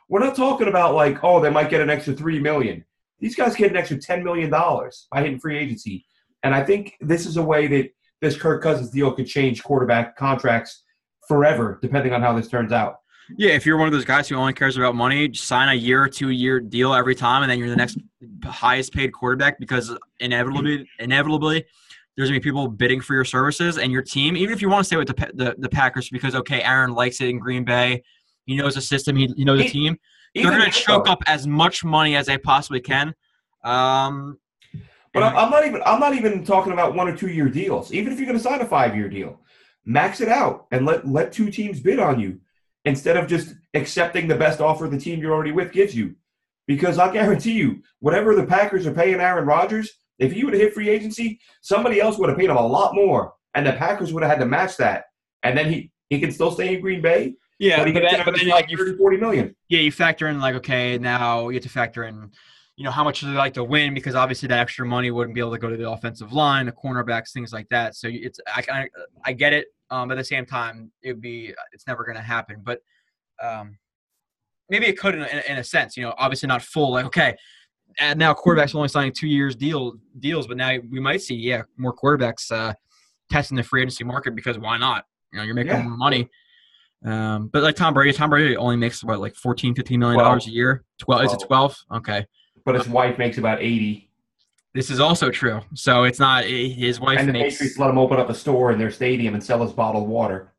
S5: we're not talking about like, oh, they might get an extra $3 million. These guys get an extra $10 million by hitting free agency. And I think this is a way that this Kirk Cousins deal could change quarterback contracts forever, depending on how this turns out.
S4: Yeah, if you're one of those guys who only cares about money, just sign a 1 or 2 year deal every time, and then you're the next highest paid quarterback because inevitably there's going to be people bidding for your services and your team, even if you want to stay with the Packers because, okay, Aaron likes it in Green Bay. He knows the system. He knows the team. They're going to choke up as much money as they possibly can.
S5: But I'm not even talking about 1 or 2 year deals. Even if you're going to sign a 5-year deal, max it out and let 2 teams bid on you instead of just accepting the best offer the team you're already with gives you. Because I'll guarantee you, whatever the Packers are paying Aaron Rodgers, if he would have hit free agency, somebody else would have paid him a lot more, and the Packers would have had to match that. And then he can still stay in Green Bay.
S4: Yeah,
S5: but then like $30-40 million.
S4: Yeah, you factor in like, okay, now you have to factor in, how much do they like to win because obviously that extra money wouldn't be able to go to the offensive line, the cornerbacks, things like that. So I get it. But at the same time, it's never going to happen. But maybe it could in a sense. Obviously not full. Like, okay, and now quarterbacks only signing 2 years deals, but now we might see more quarterbacks testing the free agency market because why not? You're making more money. But like Tom Brady only makes what, like $14-15 million a year. 12? Is it 12? Okay.
S5: But his wife makes about 80.
S4: This is also true. So it's not his wife
S5: And the
S4: makes
S5: Patriots let him open up a store in their stadium and sell his bottled water.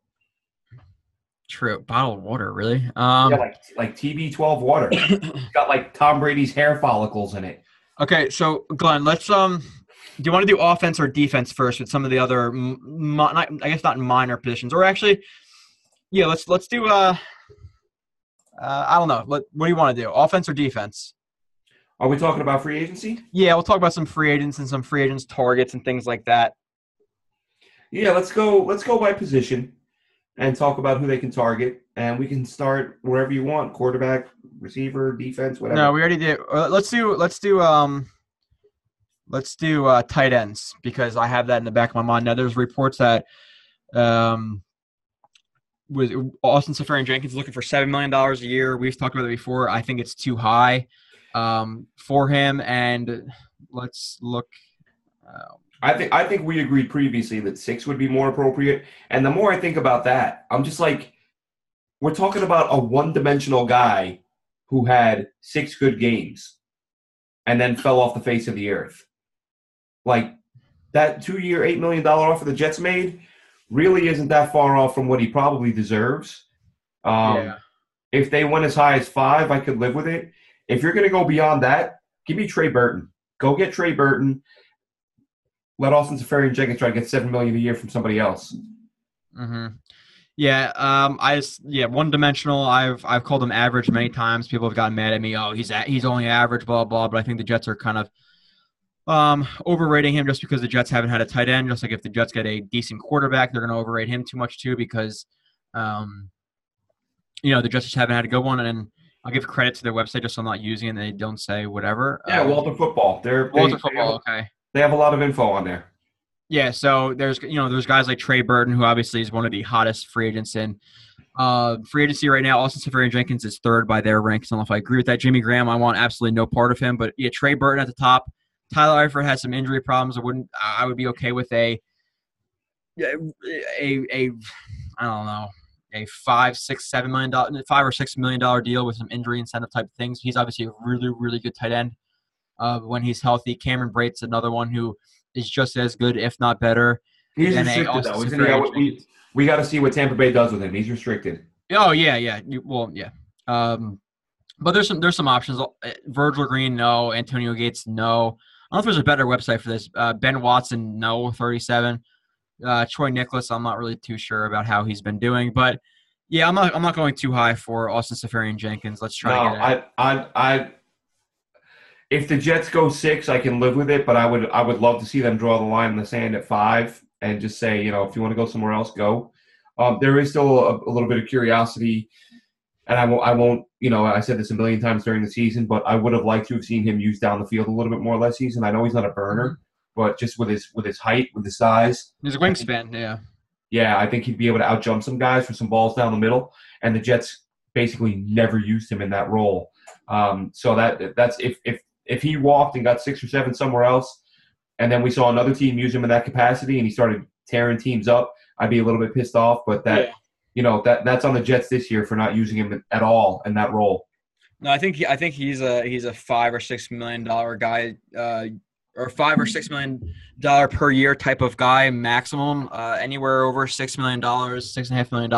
S4: true bottled water. Really?
S5: Yeah, like TB12 water. It's got like Tom Brady's hair follicles in it.
S4: Okay, so Glenn, let's do you want to do offense or defense first with some of the other, I guess not minor positions, or actually, yeah, let's do I don't know. What do you want to do? Offense or defense?
S5: Are we talking about free agency?
S4: Yeah, we'll talk about some free agents and some free agents targets and things like that.
S5: Yeah, let's go by position and talk about who they can target, and we can start wherever you want: quarterback, receiver, defense, whatever.
S4: No, we already did. Let's do tight ends, because I have that in the back of my mind. Now, there's reports that with Austin Seferian-Jenkins looking for $7 million a year. We've talked about it before. I think it's too high for him. And let's look.
S5: I think we agreed previously that 6 would be more appropriate. And the more I think about that, I'm just like, we're talking about a one-dimensional guy who had 6 good games and then fell off the face of the earth. Like, that 2-year, $8 million offer the Jets made really isn't that far off from what he probably deserves. If they went as high as 5, I could live with it. If you're going to go beyond that, give me Trey Burton. Go get Trey Burton. Let Austin Seferian-Jenkins try to get $7 million a year from somebody else.
S4: Mm-hmm. Yeah, one-dimensional. I've called him average many times. People have gotten mad at me. Oh, he's only average, blah blah. But I think the Jets are kind of overrating him just because the Jets haven't had a tight end. Just like if the Jets get a decent quarterback, they're going to overrate him too much too, because the Jets just haven't had a good one. And I'll give credit to their website just so I'm not using it and they don't say whatever.
S5: Yeah, Walter Football.
S4: Okay.
S5: They have a lot of info on there.
S4: Yeah, so there's guys like Trey Burton, who obviously is one of the hottest free agents in free agency right now. Austin Seferian-Jenkins is 3rd by their ranks. I don't know if I agree with that. Jimmy Graham, I want absolutely no part of him. But yeah, Trey Burton at the top. Tyler Eifert has some injury problems. I would be okay with a I don't know, a $5 or $6 million deal with some injury incentive type things. He's obviously a really, really good tight end when he's healthy. Cameron Brate's another one who is just as good, if not better.
S5: He's restricted, though, isn't he? We got to see what Tampa Bay does with him. He's restricted.
S4: Oh, yeah. But there's some options. Virgil Green, no. Antonio Gates, no. I don't know if there's a better website for this. Ben Watson, no, 37. Troy Nicholas, I'm not really too sure about how he's been doing. But, yeah, I'm not going too high for Austin Seferian-Jenkins. Let's try to get it. If the Jets go 6, I can live with it, but I would love to see them draw the line in the sand at 5 and just say, if you want to go somewhere else, go. There is still a little bit of curiosity, and I won't. I said this a million times during the season, but I would have liked to have seen him used down the field a little bit more last season. I know he's not a burner, but just with his height, with his size, his wingspan, yeah.
S5: Yeah, I think he'd be able to outjump some guys for some balls down the middle, and the Jets basically never used him in that role. So that's if he walked and got 6 or 7 somewhere else, and then we saw another team use him in that capacity and he started tearing teams up, I'd be a little bit pissed off. But that's on the Jets this year for not using him at all in that role.
S4: No, I think he's a $5 or $6 million guy, or $5 or $6 million per year type of guy maximum. Anywhere over $6 million, $6.5 million,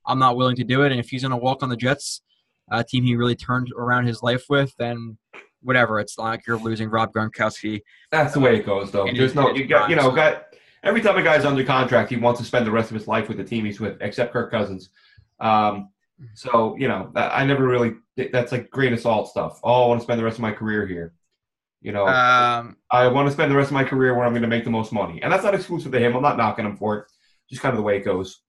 S4: I'm not willing to do it. And if he's going to walk on the Jets, a team he really turned around his life with, then whatever. It's not like you're losing Rob Gronkowski.
S5: That's the way it goes, though. There's no, every time a guy's under contract, he wants to spend the rest of his life with the team he's with, except Kirk Cousins. So, I never really, that's like grain of salt stuff. Oh, I want to spend the rest of my career here. I want to spend the rest of my career where I'm going to make the most money. And that's not exclusive to him. I'm not knocking him for it. Just kind of the way it goes.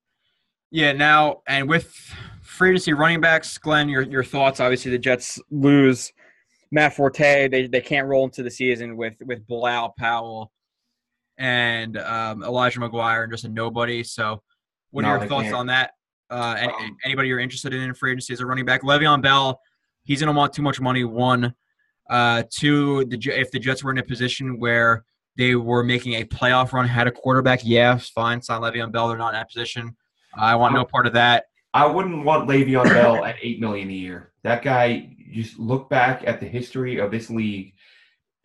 S4: Yeah, now, and with free agency running backs, Glenn, your thoughts. Obviously, the Jets lose Matt Forte. They can't roll into the season with Bilal Powell and Elijah McGuire and just a nobody. So what are your thoughts on that? Anybody you're interested in free agency as a running back? Le'Veon Bell, he's going to want too much money, 1. 2, if the Jets were in a position where they were making a playoff run, had a quarterback, yeah, fine, sign Le'Veon Bell. They're not in that position. I want no part of that.
S5: I wouldn't want Le'Veon Bell at $8 million a year. That guy, just look back at the history of this league,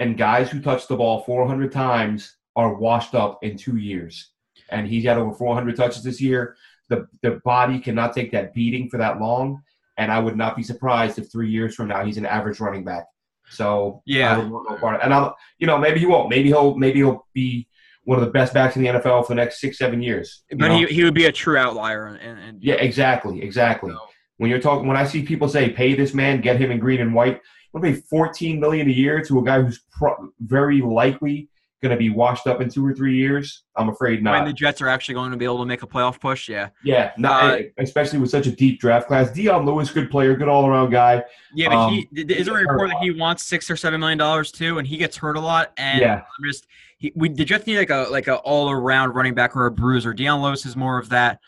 S5: and guys who touch the ball 400 times are washed up in 2 years. And he's got over 400 touches this year. The body cannot take that beating for that long, and I would not be surprised if 3 years from now he's an average running back. So
S4: yeah,
S5: I would want no part of it. And I'm, maybe he won't. Maybe he'll be one of the best backs in the NFL for the next 6-7 years.
S4: But he would be a true outlier. And
S5: yeah, exactly.
S4: So.
S5: When I see people say pay this man, get him in green and white, I'm gonna pay $14 million a year to a guy who's very likely going to be washed up in 2 or 3 years. I'm afraid not.
S4: When the Jets are actually going to be able to make a playoff push, yeah.
S5: Yeah, especially with such a deep draft class. Deion Lewis, good player, good all-around guy.
S4: Yeah, but is there a report that he wants $6 or $7 million too, and he gets hurt a lot? And
S5: yeah.
S4: The Jets need like a all-around running back or a bruiser. Deion Lewis is more of that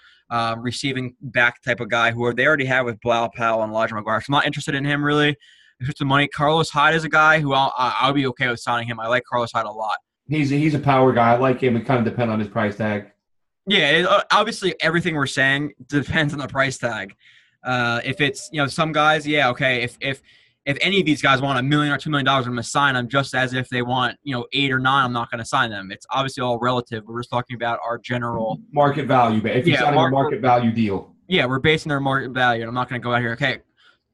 S4: receiving back type of guy who they already have with Bilal Powell and Elijah McGuire. So I'm not interested in him really. There's some money. Carlos Hyde is a guy who I'll be okay with signing him. I like Carlos Hyde a lot.
S5: He's a power guy. I like him. It kind of depends on his price tag.
S4: Yeah, obviously everything we're saying depends on the price tag. If it's some guys, yeah, okay. If any of these guys want $1 million or $2 million, I'm going to sign them. Just as if they want 8 or 9, I'm not going to sign them. It's obviously all relative. We're just talking about our general
S5: market value. But if you're signing a market value deal,
S4: yeah, we're basing their market value. And I'm not going to go out here. Okay,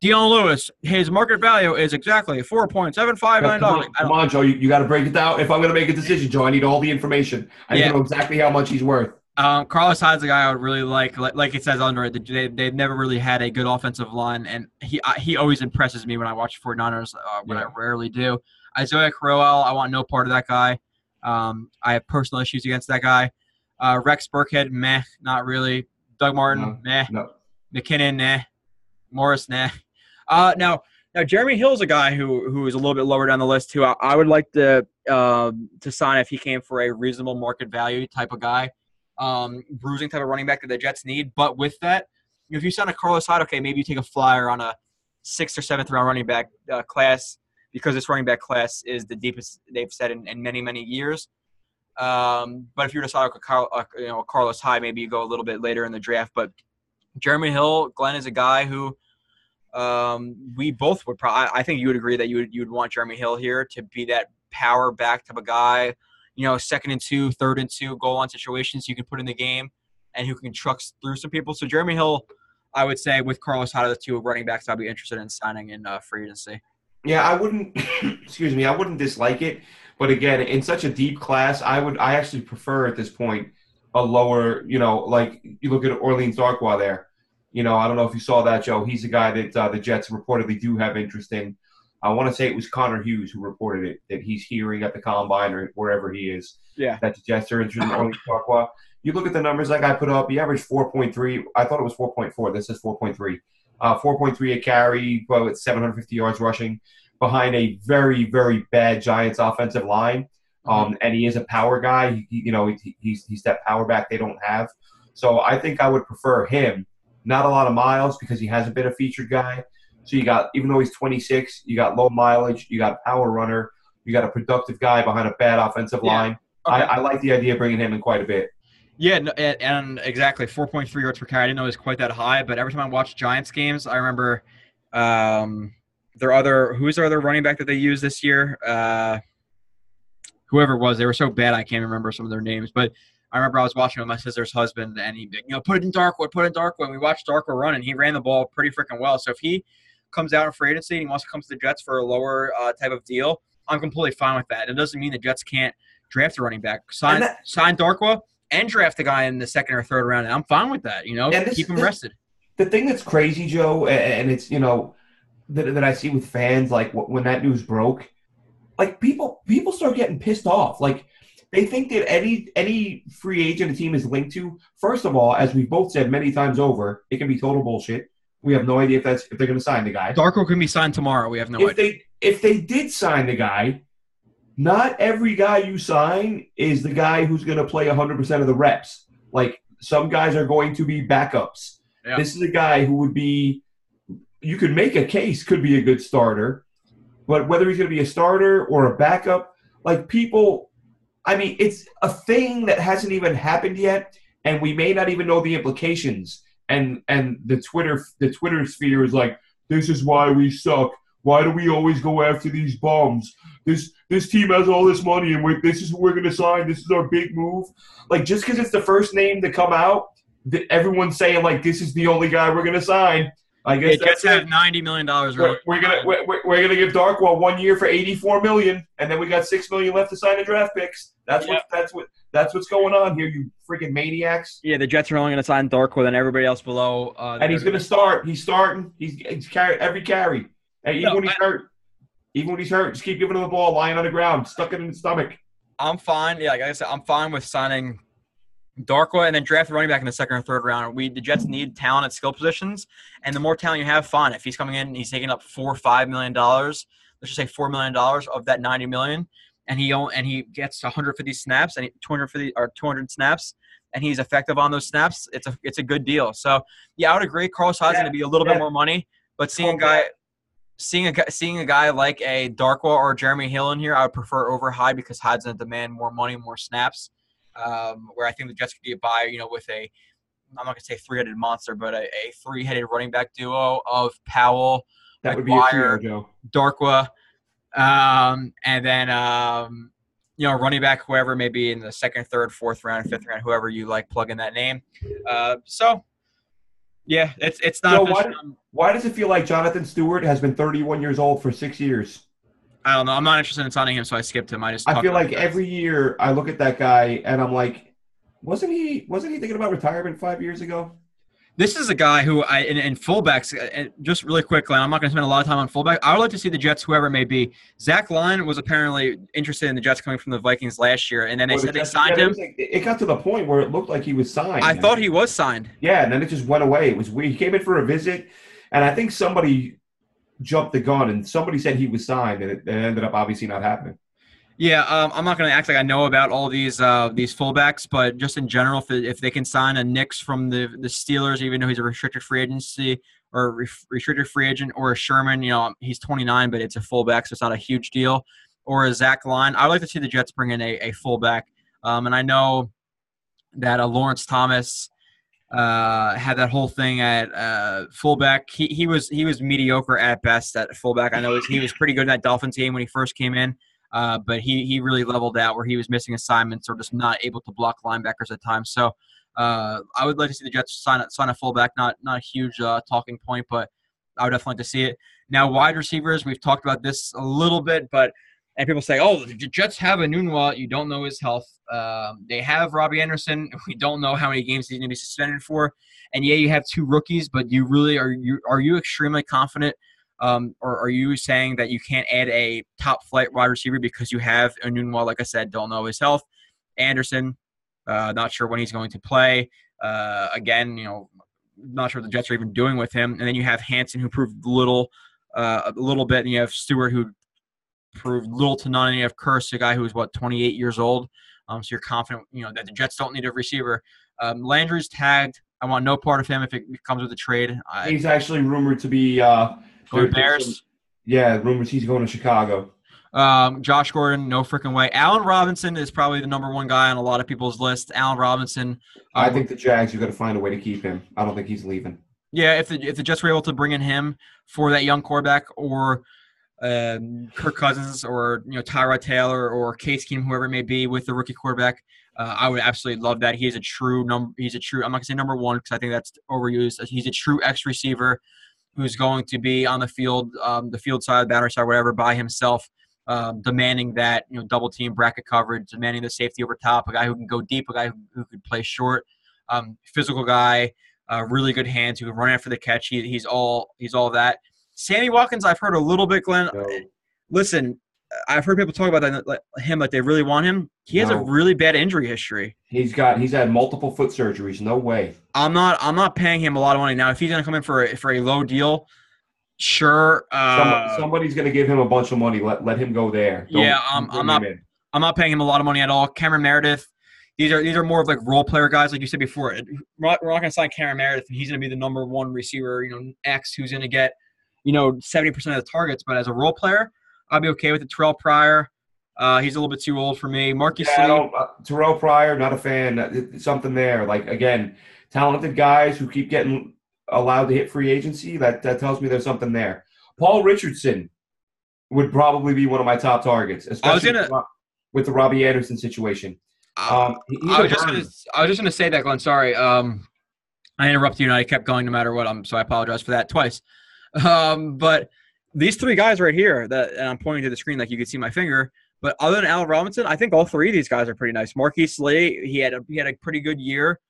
S4: Deion Lewis, his market value is exactly $4.75 million.
S5: Come on, Joe. You got to break it down. If I'm going to make a decision, Joe, I need all the information. I need to know exactly how much he's worth.
S4: Carlos Hyde's a guy I would really like it says under it. They've never really had a good offensive line, and he always impresses me when I watch 49ers, I rarely do. Isaiah Crowell, I want no part of that guy. I have personal issues against that guy. Rex Burkhead, meh, not really. Doug Martin, meh. No. McKinnon, nah. Morris, nah. Now Jeremy Hill's a guy who is a little bit lower down the list too. I would like to sign if he came for a reasonable market value type of guy, bruising type of running back that the Jets need. But with that, if you sign a Carlos Hyde, okay, maybe you take a flyer on a 6th or 7th round running back class because this running back class is the deepest they've said in many, many years. But if you were to sign a Carlos Hyde, maybe you go a little bit later in the draft. But Jeremy Hill, Glenn is a guy who. We both would probably. I think you would agree that you would want Jeremy Hill here to be that power back type of guy. 2nd and 2, 3rd and 2 goal line situations you can put in the game, and who can truck through some people. So Jeremy Hill, I would say with Carlos Hyde, the 2 running backs, I'd be interested in signing in free agency.
S5: Yeah, I wouldn't. Excuse me, I wouldn't dislike it, but again, in such a deep class, I actually prefer at this point a lower. Like you look at Orleans Darkwa there. I don't know if you saw that, Joe. He's a guy that the Jets reportedly do have interest in. I want to say it was Connor Hughes who reported it, that he's hearing at the Combine or wherever he is. Yeah. That the Jets are interested in Orleans Darkwa. You look at the numbers that guy put up. He averaged 4.3. I thought it was 4.4. This is 4.3. 4.3 a carry, but with 750 yards rushing behind a very, very bad Giants offensive line. And he is a power guy. He's that power back they don't have. So I think I would prefer him. Not a lot of miles because he hasn't been a featured guy. So you got, even though he's 26, you got low mileage, you got a power runner, you got a productive guy behind a bad offensive line. Okay. I like the idea of bringing him in quite a bit.
S4: Yeah, and exactly 4.3 yards per carry. I didn't know it was quite that high, but every time I watch Giants games, I remember who's their other running back that they used this year? Whoever it was, they were so bad I can't remember some of their names, but I remember I was watching with my sister's husband, and he'd be put it in Darkwood. And we watched Darkwood run, and he ran the ball pretty freaking well. So if he comes out in free agency and he wants to come to the Jets for a lower type of deal, I'm completely fine with that. It doesn't mean the Jets can't draft a running back. Sign Darkwa and draft a guy in the 2nd or 3rd round, and I'm fine with that. Keep him rested.
S5: The thing that's crazy, Joe, and it's that I see with fans, like when that news broke, like people start getting pissed off, like. They think that any free agent a team is linked to, first of all, as we've both said many times over, it can be total bullshit. We have no idea if they're going to sign the guy.
S4: Darko can be signed tomorrow. We have no idea.
S5: If they did sign the guy, not every guy you sign is the guy who's going to play 100% of the reps. Like, some guys are going to be backups. Yeah. This is a guy who would be – you could make a case could be a good starter, but whether he's going to be a starter or a backup, like people – I mean, it's a thing that hasn't even happened yet, and we may not even know the implications. And the Twitter sphere is like, this is why we suck. Why do we always go after these bums? This team has all this money, and this is who we're going to sign. This is our big move. Like, just because it's the first name to come out, everyone's saying, like, this is the only guy we're going to sign. I guess
S4: Jets have $90 million.
S5: We're gonna give Darkwa 1 year for $84 million, and then we got $6 million left to sign the draft picks. That's what's going on here, you freaking maniacs.
S4: Yeah, the Jets are only going to sign Darkwa than everybody else below.
S5: And he's going to start. He's starting. He's carried every carry. And even when he's hurt, just keep giving him the ball, lying on the ground, stuck it in the stomach.
S4: I'm fine. Yeah, like I said, I'm fine with signing Darkwa and then draft a running back in the second or third round. The Jets need talent at skill positions, and the more talent you have, fine. If he's coming in and he's taking up $4 or $5 million, let's just say $4 million of that $90 million, and he gets 150 snaps and 200 snaps, and he's effective on those snaps, it's a good deal. So yeah, I would agree. Carlos Hyde's going to be a little bit more money, but seeing a guy like a Darkwa or Jeremy Hill in here, I would prefer over Hyde because Hyde's going to demand more money, more snaps. Where I think the Jets could get by, with I'm not going to say three-headed monster, but a three-headed running back duo of Powell,
S5: that would be a trio, Joe.
S4: Darkwa, and then running back, whoever may be in the second, third, fourth round, fifth round, whoever you like, plug in that name. So yeah, it's not.
S5: So why does it feel like Jonathan Stewart has been 31 years old for 6 years?
S4: I don't know. I'm not interested in signing him, so I skipped him. I
S5: feel like every year I look at that guy and I'm like, wasn't he thinking about retirement 5 years ago?
S4: This is a guy who in fullbacks, and just really quickly, I'm not going to spend a lot of time on fullback. I would like to see the Jets, whoever it may be. Zach Lyon was apparently interested in the Jets coming from the Vikings last year, and then they said they signed him.
S5: It got to the point where it looked like he was signed.
S4: I thought he was signed.
S5: Yeah, and then it just went away. It was weird. He came in for a visit, and I think somebody jumped the gun, and somebody said he was signed, and it ended up obviously not happening.
S4: Yeah, I'm not going to act like I know about all these fullbacks, but just in general, if they can sign a Nix from the Steelers, even though he's a restricted free agency or restricted free agent, or a Sherman, he's 29, but it's a fullback, so it's not a huge deal, or a Zach Lyon. I'd like to see the Jets bring in a fullback, and I know that Lawrence Thomas had that whole thing at fullback. He was mediocre at best at fullback. I know he was pretty good in that Dolphins game when he first came in, but he really leveled out where he was missing assignments or just not able to block linebackers at times. So I would like to see the Jets sign a fullback. Not a huge talking point, but I would definitely like to see it. Now, wide receivers, we've talked about this a little bit, and people say, oh, the Jets have Enunwa. You don't know his health. They have Robbie Anderson. We don't know how many games he's going to be suspended for. And, yeah, you have two rookies, but you really are you extremely confident, or are you saying that you can't add a top-flight wide receiver because you have Enunwa, like I said, don't know his health. Anderson, not sure when he's going to play. Again, not sure what the Jets are even doing with him. And then you have Hansen, who proved a little bit, and you have Stewart, who proved little to none, and you have Curse, a guy who is 28 years old. So you're confident, that the Jets don't need a receiver. Landry's tagged. I want no part of him if it comes with a trade.
S5: He's actually rumored to be
S4: going Bears.
S5: Rumors he's going to Chicago.
S4: Josh Gordon, no freaking way. Allen Robinson is probably the number one guy on a lot of people's list. Allen Robinson.
S5: I think the Jags are going to find a way to keep him. I don't think he's leaving.
S4: Yeah, if the Jets were able to bring in him for that young quarterback, or Kirk Cousins, or Tyrod Taylor, or Case Keenum, whoever it may be, with the rookie quarterback, I would absolutely love that. He's a true. I'm not gonna say number one because I think that's overused. He's a true X receiver who's going to be on the field side, boundary side, whatever, by himself, demanding that double team bracket coverage, demanding the safety over top, a guy who can go deep, a guy who could play short, physical guy, really good hands, who can run after the catch. He's all that. Sammy Watkins, I've heard a little bit, Glenn. No. Listen, I've heard people talk about that, like they really want him. He has a really bad injury history.
S5: He's had multiple foot surgeries. No way.
S4: I'm not paying him a lot of money now. If he's gonna come in for a low deal, sure.
S5: Somebody's gonna give him a bunch of money. Let him go there.
S4: I'm not paying him a lot of money at all. Cameron Meredith. These are more of like role player guys, like you said before. We're not gonna sign Cameron Meredith, and he's gonna be the number one receiver. X, who's gonna get 70% of the targets. But as a role player, I'll be okay with it. Terrell Pryor, he's a little bit too old for me. Marcus Lee.
S5: Terrell Pryor, not a fan. Something there. Like, again, talented guys who keep getting allowed to hit free agency, that tells me there's something there. Paul Richardson would probably be one of my top targets, especially with the Robbie Anderson situation.
S4: I was just gonna say that, Glenn. Sorry, I interrupted you and I kept going no matter what. So I apologize for that twice. But these three guys right here, and I'm pointing to the screen like you can see my finger. But other than Allen Robinson, I think all three of these guys are pretty nice. Marquise Lee, he had a pretty good year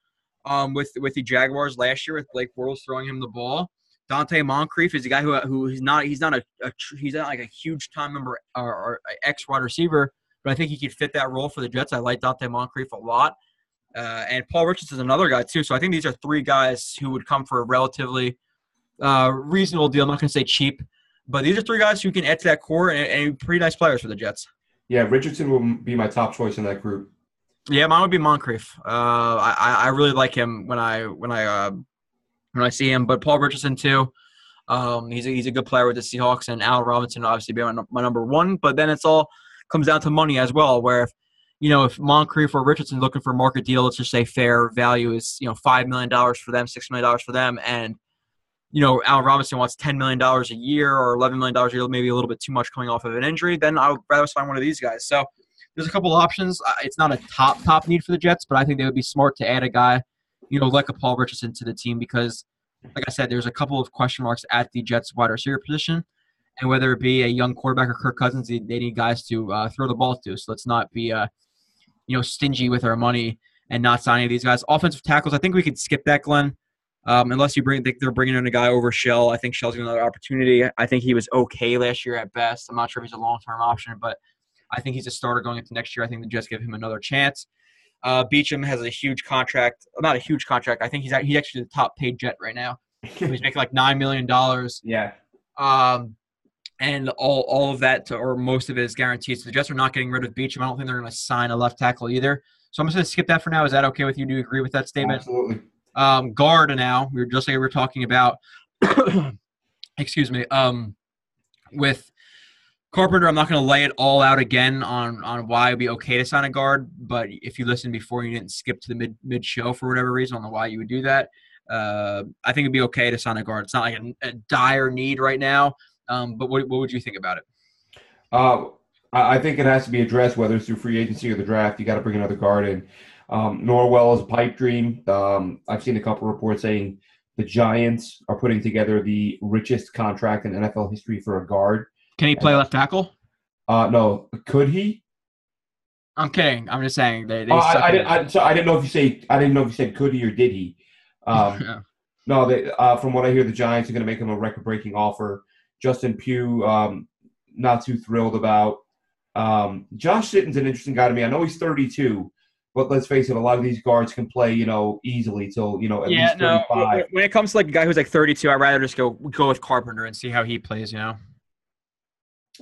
S4: with the Jaguars last year with Blake Bortles throwing him the ball. Dante Moncrief is a guy who he's not like a huge time number or X wide receiver, but I think he could fit that role for the Jets. I like Dante Moncrief a lot. And Paul Richardson is another guy too. So I think these are three guys who would come for a relatively reasonable deal. I'm not going to say cheap, but these are three guys who can add to that core and pretty nice players for the Jets.
S5: Yeah, Richardson will be my top choice in that group.
S4: Yeah, mine would be Moncrief. I really like him when I see him. But Paul Richardson too. He's a good player with the Seahawks, and Allen Robinson obviously be my number one. But then it's all comes down to money as well. Where if Moncrief or Richardson looking for a market deal, let's just say fair value is $5 million for them, $6 million for them, and Allen Robinson wants $10 million a year or $11 million a year, maybe a little bit too much coming off of an injury, then I would rather sign one of these guys. So there's a couple of options. It's not a top need for the Jets, but I think they would be smart to add a guy, like a Paul Richardson to the team because, like I said, there's a couple of question marks at the Jets wide receiver position. And whether it be a young quarterback or Kirk Cousins, they need guys to throw the ball to. So let's not be stingy with our money and not sign any of these guys. Offensive tackles, I think we could skip that, Glenn. Unless they're bringing in a guy over Shell. I think Shell's got another opportunity. I think he was okay last year at best. I'm not sure if he's a long-term option, but I think he's a starter going into next year. I think the Jets give him another chance. Beachum has a huge contract. Not a huge contract. I think he's actually the top-paid Jet right now. He's making like $9 million.
S5: Yeah.
S4: And all of that, or most of it, is guaranteed. So the Jets are not getting rid of Beachum. I don't think they're going to sign a left tackle either. So I'm just going to skip that for now. Is that okay with you? Do you agree with that statement?
S5: Absolutely.
S4: Guard now. We were talking about. Excuse me. With Carpenter, I'm not going to lay it all out again on why it'd be okay to sign a guard. But if you listened before, you didn't skip to the mid show for whatever reason. I don't know why you would do that. I think it'd be okay to sign a guard. It's not like a dire need right now. But what would you think about it?
S5: I think it has to be addressed, whether it's through free agency or the draft. You got to bring another guard in. Norwell is a pipe dream. I've seen a couple reports saying the Giants are putting together the richest contract in NFL history for a guard.
S4: Can he play left tackle?
S5: No. Could he?
S4: I'm kidding. I'm just saying they.
S5: I didn't know if you said could he or did he.
S4: Yeah.
S5: No. From what I hear, the Giants are going to make him a record-breaking offer. Justin Pugh, not too thrilled about. Josh Sitton's an interesting guy to me. I know he's 32. But let's face it, a lot of these guards can play, easily till, at least 35.
S4: When it comes to like a guy who's like 32, I'd rather just go with Carpenter and see how he plays,
S5: Yeah,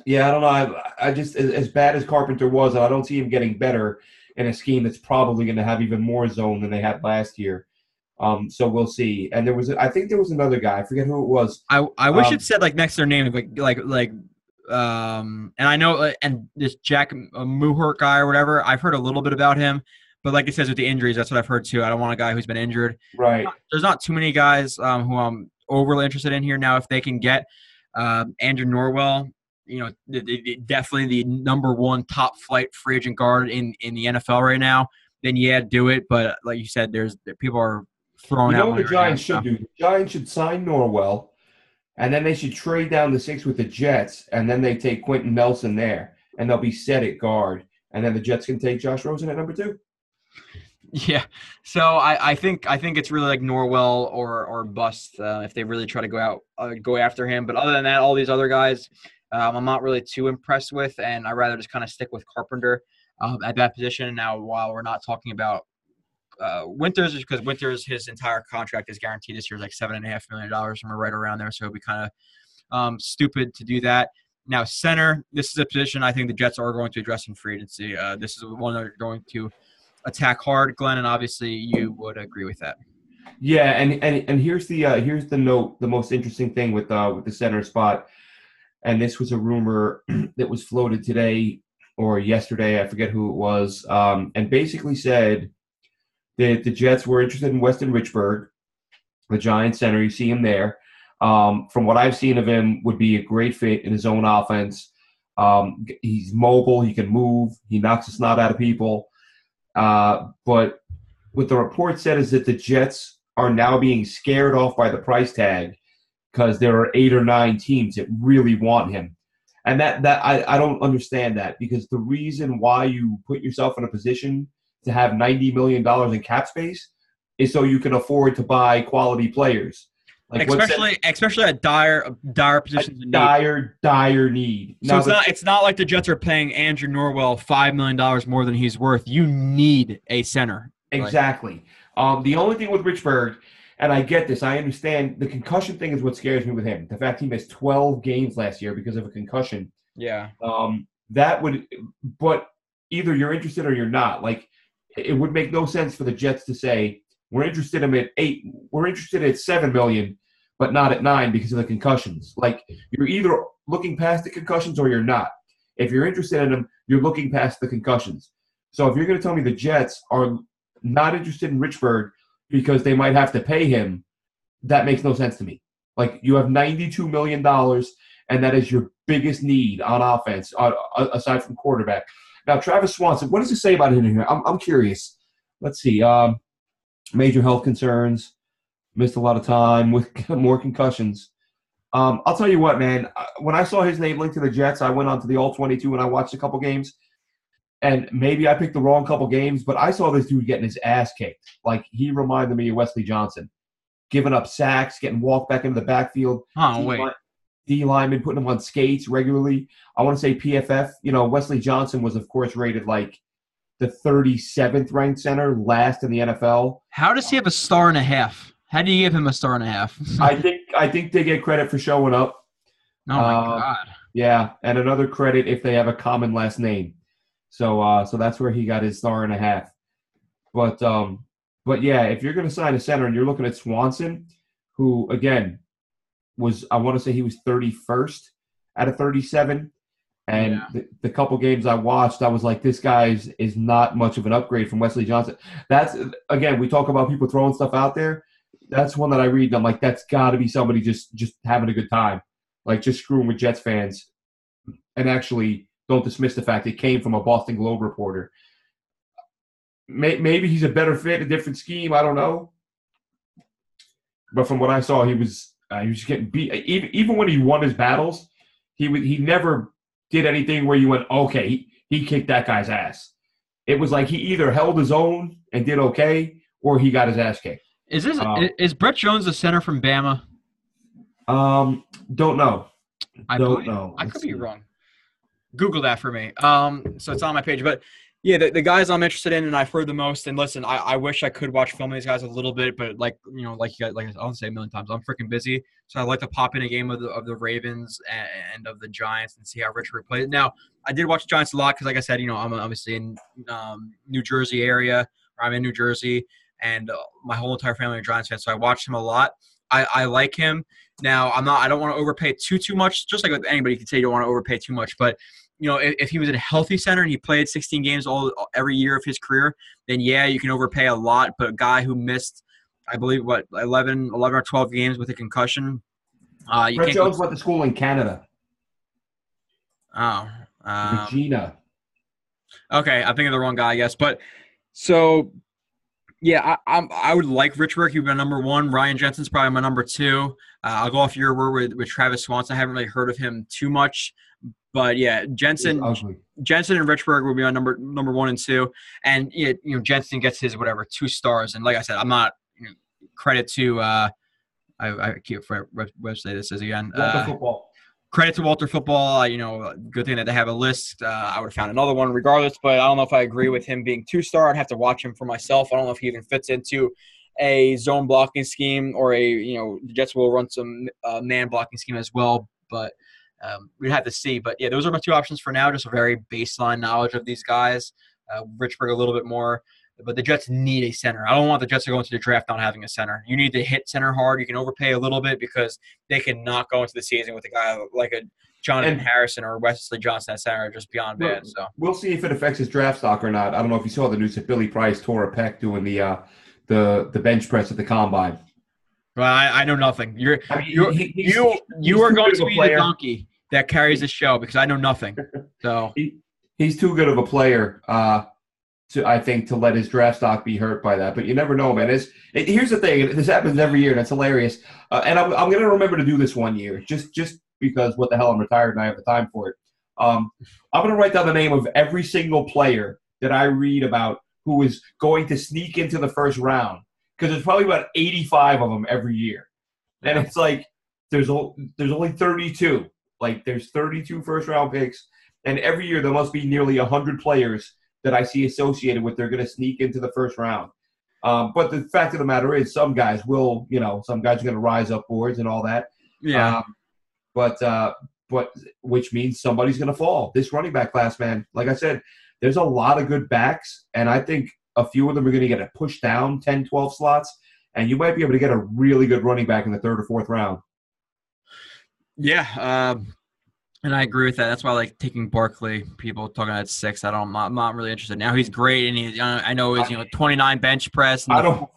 S5: I don't know. I just, as bad as Carpenter was, I don't see him getting better in a scheme that's probably going to have even more zone than they had last year. So we'll see. And I think there was another guy. I forget who it was.
S4: I wish it said like next to their name, and I know, and this Jack Muhurt guy or whatever, I've heard a little bit about him. But like it says with the injuries, that's what I've heard too. I don't want a guy who's been injured.
S5: Right.
S4: There's not too many guys who I'm overly interested in here now. If they can get Andrew Norwell, definitely the number one top flight free agent guard in the NFL right now, then yeah, do it. But like you said, people are throwing out.
S5: What the Giants should do? The Giants should sign Norwell, and then they should trade down the 6 with the Jets, and then they take Quentin Nelson there, and they'll be set at guard, and then the Jets can take Josh Rosen at number 2.
S4: Yeah, so I think it's really like Norwell or bust if they really try to go after him. But other than that, all these other guys, I'm not really too impressed with, and I'd rather just kind of stick with Carpenter at that position. Now, while we're not talking about Winters, because Winters, his entire contract is guaranteed this year, like $7.5 million, and we're right around there, so it'd be kind of stupid to do that. Now, center, this is a position I think the Jets are going to address in free agency. This is one they're going to attack hard, Glenn, and obviously you would agree with that.
S5: Yeah, and here's the note, the most interesting thing with the center spot, and this was a rumor that was floated today or yesterday, I forget who it was, and basically said that the Jets were interested in Weston Richburg, the Giants center. You see him there. From what I've seen of him, would be a great fit in his own offense. He's mobile. He can move. He knocks the snot out of people. But what the report said is that the Jets are now being scared off by the price tag because there are 8 or 9 teams that really want him. And I don't understand that, because the reason why you put yourself in a position to have $90 million in cap space is so you can afford to buy quality players. Like
S4: especially at dire positions in
S5: need. Dire need.
S4: So it's not like the Jets are paying Andrew Norwell $5 million more than he's worth. You need a center.
S5: Exactly. The only thing with Richburg, and I get this, I understand the concussion thing is what scares me with him. The fact he missed 12 games last year because of a concussion.
S4: Yeah.
S5: But either you're interested or you're not. Like, it would make no sense for the Jets to say, we're interested in him at 8. We're interested at $7 million, but not at 9 because of the concussions. Like, you're either looking past the concussions or you're not. If you're interested in him, you're looking past the concussions. So if you're going to tell me the Jets are not interested in Richburg because they might have to pay him, that makes no sense to me. Like, you have $92 million, and that is your biggest need on offense, aside from quarterback. Now, Travis Swanson, what does it say about him in here? I'm curious. Let's see. Major health concerns, missed a lot of time with more concussions. I'll tell you what, man. When I saw his name linked to the Jets, I went on to the All-22 and I watched a couple games. And maybe I picked the wrong couple games, but I saw this dude getting his ass kicked. Like, he reminded me of Wesley Johnson. Giving up sacks, getting walked back into the backfield. D lineman putting him on skates regularly. I want to say PFF. You know, Wesley Johnson was, of course, rated like the 37th ranked center, last in the NFL.
S4: How does he have a star and a half? How do you give him a star and a half?
S5: I think they get credit for showing up.
S4: Oh my God.
S5: Yeah, and another credit if they have a common last name. So that's where he got his star and a half. But yeah, if you're going to sign a center and you're looking at Swanson, who again I want to say he was 31st out of 37. And the couple games I watched, I was like, this guy is not much of an upgrade from Wesley Johnson. That's, again, we talk about people throwing stuff out there. That's one that I read, and I'm like, that's got to be somebody just having a good time. Like, just screwing with Jets fans. And actually, don't dismiss the fact it came from a Boston Globe reporter. Maybe he's a better fit, a different scheme. I don't know. But from what I saw, he was getting beat. Even when he won his battles, he never did anything where you went, okay, he kicked that guy's ass. It was like he either held his own and did okay, or he got his ass kicked.
S4: Is Brett Jones the center from Bama?
S5: Don't know. Don't know.
S4: I could be wrong. Google that for me. So it's on my page. But yeah, the guys I'm interested in and I've heard the most. And listen, I wish I could watch film of these guys a little bit, but like I'll say a million times, I'm freaking busy. So I'd like to pop in a game of the Ravens and of the Giants and see how Richburg plays. Now, I did watch the Giants a lot because, like I said, I'm obviously in New Jersey area, or I'm in New Jersey, and my whole entire family are Giants fans. So I watched him a lot. I like him. Now, I don't want to overpay too much. Just like with anybody, you can say you don't want to overpay too much, but if he was a healthy center and he played 16 games every year of his career, then yeah, you can overpay a lot. But a guy who missed, I believe, 11 or 12 games with a concussion.
S5: Brett Jones went to school in Canada.
S4: Oh.
S5: Regina.
S4: Okay, I'm thinking of the wrong guy, I guess. But so, yeah, I would like Richburg. He'd be my number 1. Ryan Jensen's probably my number 2. I'll go off your word with Travis Swanson. I haven't really heard of him too much. But yeah, Jensen and Richburg will be on number 1 and 2, and Jensen gets his 2 stars. And like I said, I'm not credit to I can't remember what website this is again.
S5: Walter Football.
S4: Credit to Walter Football. Good thing that they have a list. I would have found another one regardless, but I don't know if I agree with him being 2-star. I'd have to watch him for myself. I don't know if he even fits into a zone blocking scheme or the Jets will run some man blocking scheme as well, but. We'd have to see. But, yeah, those are my 2 options for now, just a very baseline knowledge of these guys. Richburg a little bit more. But the Jets need a center. I don't want the Jets to go into the draft not having a center. You need to hit center hard. You can overpay a little bit because they cannot go into the season with a guy like a Jonathan Harrison or Wesley Johnson at center just beyond bad. So
S5: we'll see if it affects his draft stock or not. I don't know if you saw the news that Billy Price tore a pec doing the bench press at the Combine.
S4: Well, I know nothing. You
S5: he's
S4: are
S5: too
S4: going
S5: good
S4: to
S5: of a
S4: be the
S5: player.
S4: donkey that carries the show because I know nothing. So
S5: He's too good of a player I think to let his draft stock be hurt by that. But you never know, man. Here's the thing. This happens every year, and it's hilarious. And I'm going to remember to do this one year, just because what the hell, I'm retired and I have the time for it. I'm going to write down the name of every single player that I read about who is going to sneak into the first round, because there's probably about 85 of them every year. And it's like there's only 32. Like there's 32 first-round picks, and every year there must be nearly 100 players that I see associated with they're going to sneak into the first round. But the fact of the matter is some guys will, some guys are going to rise up boards and all that.
S4: yeah.
S5: But which means somebody's going to fall. This running back class, man, like I said, there's a lot of good backs, and I think a few of them are going to get a push down 10, 12 slots, and you might be able to get a really good running back in the third or fourth round.
S4: Yeah, and I agree with that. That's why I like taking Barkley. People talking at 6. I'm not really interested. Now he's great, and he's I know he's 29 bench press. And
S5: I don't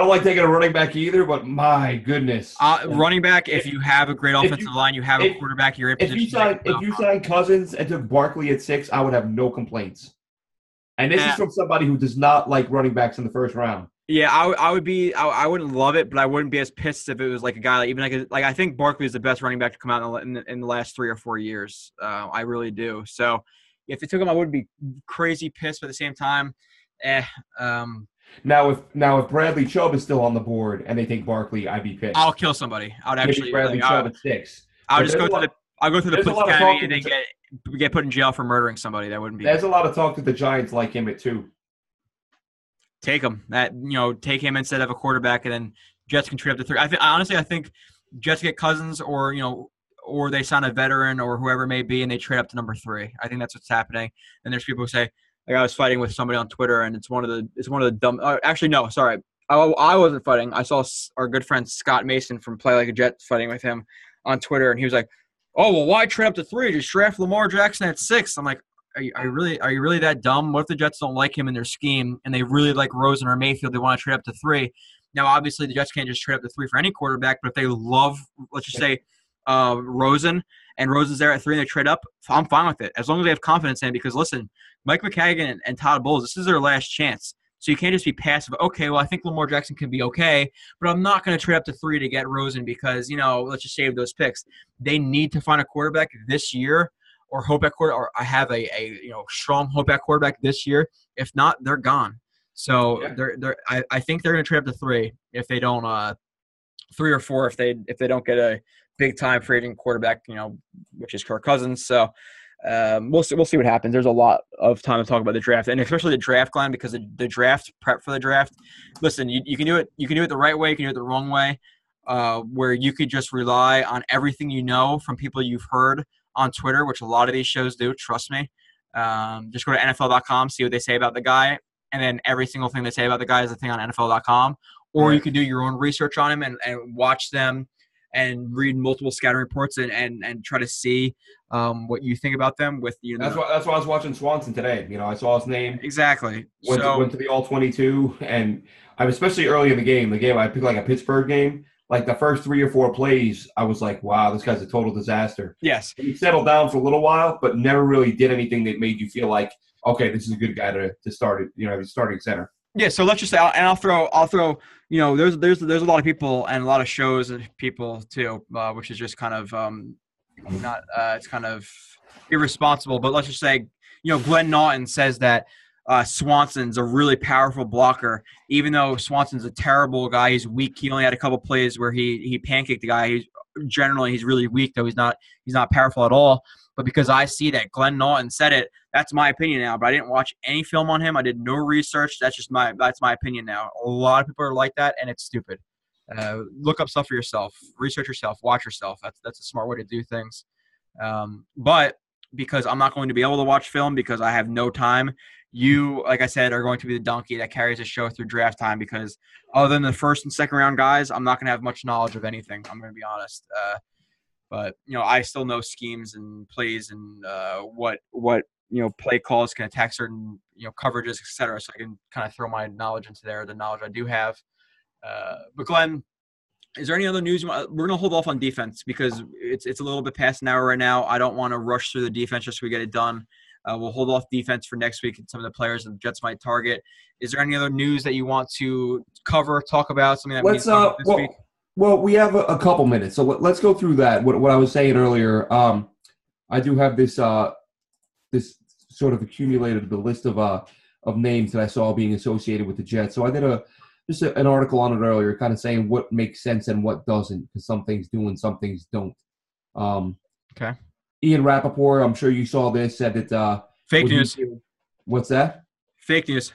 S5: like taking a running back either. But my goodness,
S4: running back. If you have a great offensive line, you have a quarterback. You're in position.
S5: If you sign Cousins and took Barkley at 6, I would have no complaints. And this is from somebody who does not like running backs in the first round.
S4: Yeah, I wouldn't love it, but I wouldn't be as pissed if it was like a guy like I think Barkley is the best running back to come out in the last 3 or 4 years. I really do. So if they took him, I wouldn't be crazy pissed. But at the same time,
S5: Now if Bradley Chubb is still on the board and they take Barkley, I'd be pissed.
S4: I'll kill somebody. I would actually
S5: Bradley Chubb at 6.
S4: I'll just go through the police academy and then get put in jail for murdering somebody. That wouldn't be.
S5: There's a lot of talk that the Giants like him at 2.
S4: Take him. Take him instead of a quarterback, and then Jets can trade up to 3. I think Jets get Cousins, or they sign a veteran or whoever it may be, and they trade up to number 3. I think that's what's happening. And there's people who say, like I was fighting with somebody on Twitter, and it's one of the dumb. Actually, no, sorry, I wasn't fighting. I saw our good friend Scott Mason from Play Like a Jet fighting with him on Twitter, and he was like, "Oh well, why trade up to 3? Just draft Lamar Jackson at 6." I'm like, Are you really that dumb? What if the Jets don't like him in their scheme and they really like Rosen or Mayfield? They want to trade up to 3. Now, obviously, the Jets can't just trade up to 3 for any quarterback, but if they love, let's just say, Rosen, and Rosen's there at 3 and they trade up, I'm fine with it as long as they have confidence in it. Because listen, Mike McCagan and Todd Bowles, this is their last chance. So you can't just be passive. Okay, well, I think Lamar Jackson can be okay, but I'm not going to trade up to 3 to get Rosen because, let's just save those picks. They need to find a quarterback this year. Or hope at quarter, or I have a strong hope at quarterback this year. If not, they're gone. So I think they're going to trade up to 3 if they don't 3 or 4 if they don't get a big time free agent quarterback, which is Kirk Cousins. So we'll see what happens. There's a lot of time to talk about the draft, and especially the draft, Glenn, because the draft prep for the draft. Listen, you can do it. You can do it the right way. You can do it the wrong way, where you could just rely on everything you know from people you've heard on Twitter, which a lot of these shows do. Trust me. Just go to NFL.com, see what they say about the guy, and then every single thing they say about the guy is a thing on NFL.com. Or you could do your own research on him and watch them and read multiple scouting reports and try to see what you think about them. That's
S5: why I was watching Swanson today. I saw his name.
S4: Exactly.
S5: Went to the All-22, and I'm especially early in the game. I picked like a Pittsburgh game. Like the first 3 or 4 plays, I was like, wow, this guy's a total disaster.
S4: Yes.
S5: He settled down for a little while, but never really did anything that made you feel like, okay, this is a good guy to start it, starting center.
S4: Yeah, so let's just say, and I'll throw, there's a lot of people and a lot of shows and people too, which is just kind of it's kind of irresponsible. But let's just say, Glenn Naughton says that Swanson's a really powerful blocker, even though Swanson's a terrible guy. He's weak. He only had a couple plays where he pancaked the guy. He's really weak, though he's not powerful at all. But because I see that Glenn Naughton said it, that's my opinion now. But I didn't watch any film on him. I did no research. That's my opinion now. A lot of people are like that, and it's stupid. Look up stuff for yourself. Research yourself. Watch yourself. That's a smart way to do things. But because I'm not going to be able to watch film because I have no time, you, like I said, are going to be the donkey that carries the show through draft time because other than the first and second round guys, I'm not going to have much knowledge of anything. I'm going to be honest. But I still know schemes and plays and what play calls can attack certain coverages, etc. So I can kind of throw my knowledge into there, the knowledge I do have. But Glenn, Is there any other news? We're going to hold off on defense because it's a little bit past an hour right now. I don't want to rush through the defense just so we get it done. We'll hold off defense for next week and some of the players that the Jets might target. Is there any other news that you want to cover, talk about, something that we need to talk about this week?
S5: Well, we have a couple minutes, so let's go through that. What I was saying earlier, I do have this this sort of accumulated the list of names that I saw being associated with the Jets. So I did just an article on it earlier, kind of saying what makes sense and what doesn't, because some things do and some things don't.
S4: Okay.
S5: Ian Rappaport, I'm sure you saw this, said that
S4: fake news.
S5: What's that?
S4: Fake news.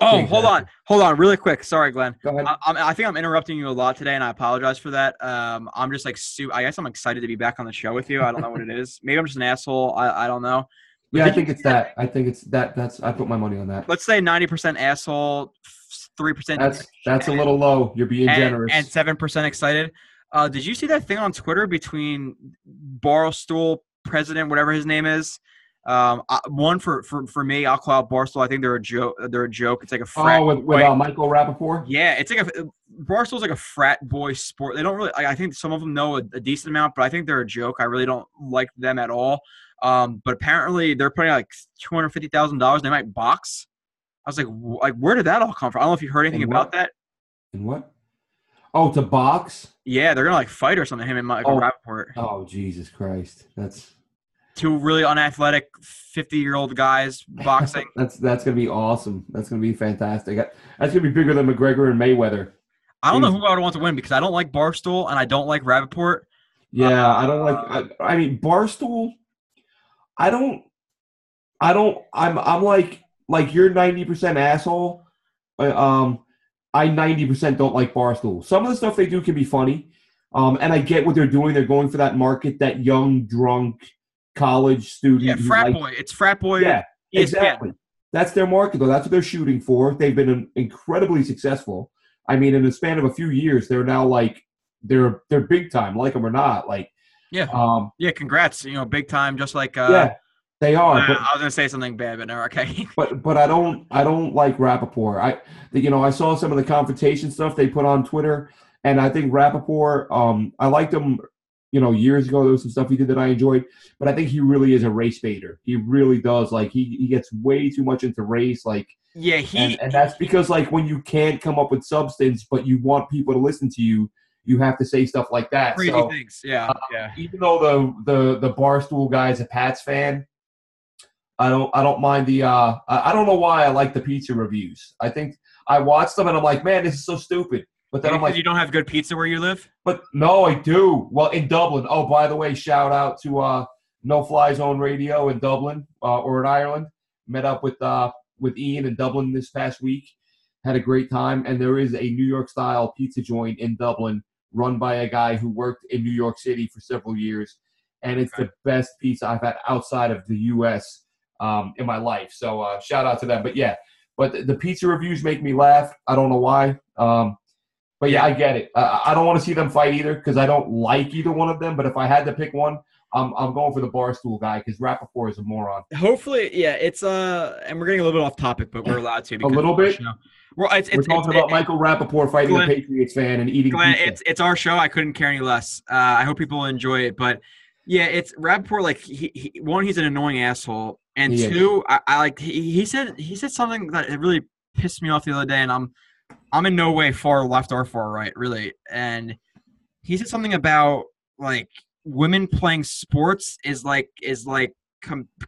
S4: Oh,
S5: Exactly.
S4: hold on, really quick. Sorry, Glenn.
S5: Go ahead.
S4: I think I'm interrupting you a lot today, and I apologize for that. I'm just like, I guess I'm excited to be back on the show with you. I don't know what it is. Maybe I'm just an asshole. I don't know. But
S5: yeah, I think it's that. I think it's that. I put my money on that.
S4: Let's say 90% asshole, 3%.
S5: That's a little low. You're being generous.
S4: And 7% excited. Did you see that thing on Twitter between Barstool president, whatever his name is? One for me, I'll call out Barstool. I think they're a joke. It's like a frat.
S5: Oh, with Michael Rappaport?
S4: Yeah, it's like Barstool's like a frat boy sport. They don't really. I think some of them know a decent amount, but I think they're a joke. I really don't like them at all. But apparently they're putting like $250,000. They might box. I was like, where did that all come from? I don't know if you heard anything about that.
S5: And what? Oh, to box?
S4: Yeah, they're gonna like fight or something. Him and Michael Rappaport.
S5: Oh, Jesus Christ! That's
S4: two really unathletic 50-year-old guys boxing.
S5: That's gonna be awesome. That's gonna be fantastic. That's gonna be bigger than McGregor and Mayweather.
S4: I don't know who I would want to win because I don't like Barstool and I don't like Rappaport.
S5: Yeah, I don't like. I mean, Barstool. I'm like you're 90% asshole. I 90% don't like Barstool. Some of the stuff they do can be funny, and I get what they're doing. They're going for that market, that young, drunk college student.
S4: Yeah, frat boy. It's frat boy.
S5: Yeah,
S4: ESPN.
S5: exactly. That's their market, though. That's what they're shooting for. They've been incredibly successful. I mean, in the span of a few years, they're now like they're big time, like them or not. Like,
S4: yeah, Congrats. Big time, just like
S5: yeah. They are.
S4: I was gonna say something bad, but no, okay.
S5: But I don't like Rappaport. I saw some of the confrontation stuff they put on Twitter, and I think Rappaport. I liked him. Years ago there was some stuff he did that I enjoyed, but I think he really is a race baiter. He really does. Like he gets way too much into race. Like and that's because like when you can't come up with substance, but you want people to listen to you, you have to say stuff like that.
S4: Crazy things. Yeah.
S5: Even though the Barstool guy's a Pats fan. I don't mind the I don't know why I like the pizza reviews. I think I watched them and I'm like, man, this is so stupid. But then I'm like,
S4: you don't have good pizza where you live?
S5: But no, I do. Well, in Dublin. Oh, by the way, shout out to No Fly Zone Radio in Dublin or in Ireland. Met up with Ian in Dublin this past week. Had a great time. And there is a New York style pizza joint in Dublin run by a guy who worked in New York City for several years. And it's the best pizza I've had outside of the U.S. In my life. So shout out to them. But yeah, the pizza reviews make me laugh. I don't know why. But yeah, I get it. I don't want to see them fight either because I don't like either one of them. But if I had to pick one, I'm going for the Barstool guy because Rappaport is a moron.
S4: Hopefully, yeah, it's and we're getting a little bit off topic, but we're allowed to.
S5: A little bit.
S4: We're talking
S5: about Michael Rappaport fighting a Patriots fan and eating pizza.
S4: It's our show. I couldn't care any less. I hope people enjoy it. But yeah, it's Rappaport. Like he's an annoying asshole. And two, I like he said something that it really pissed me off the other day, and I'm in no way far left or far right, really. And he said something about like women playing sports is like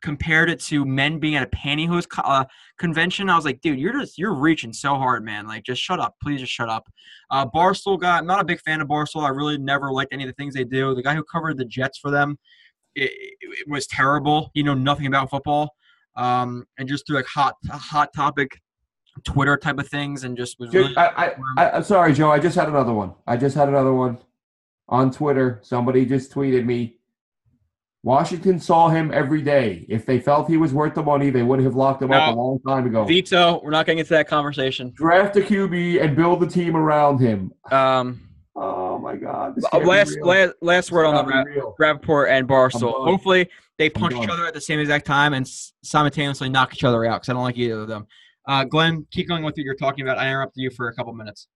S4: compared it to men being at a pantyhose convention. I was like, dude, you're reaching so hard, man. Like, just shut up, please, just shut up. Barstool guy, I'm not a big fan of Barstool. I really never liked any of the things they do. The guy who covered the Jets for them. It was terrible. Nothing about football, and just through like hot topic Twitter type of things, and just was really.
S5: I'm sorry, Joe. I just had another one on Twitter. Somebody just tweeted me. Washington saw him every day. If they felt he was worth the money, they would have locked him up a long time ago.
S4: Veto. We're not getting into that conversation.
S5: Draft a QB and build the team around him. Oh my God!
S4: Last word on the Rappaport and Barstool. Hopefully, they punch each other at the same exact time and simultaneously knock each other out because I don't like either of them. Glenn, keep going with what you're talking about. I interrupted you for a couple minutes.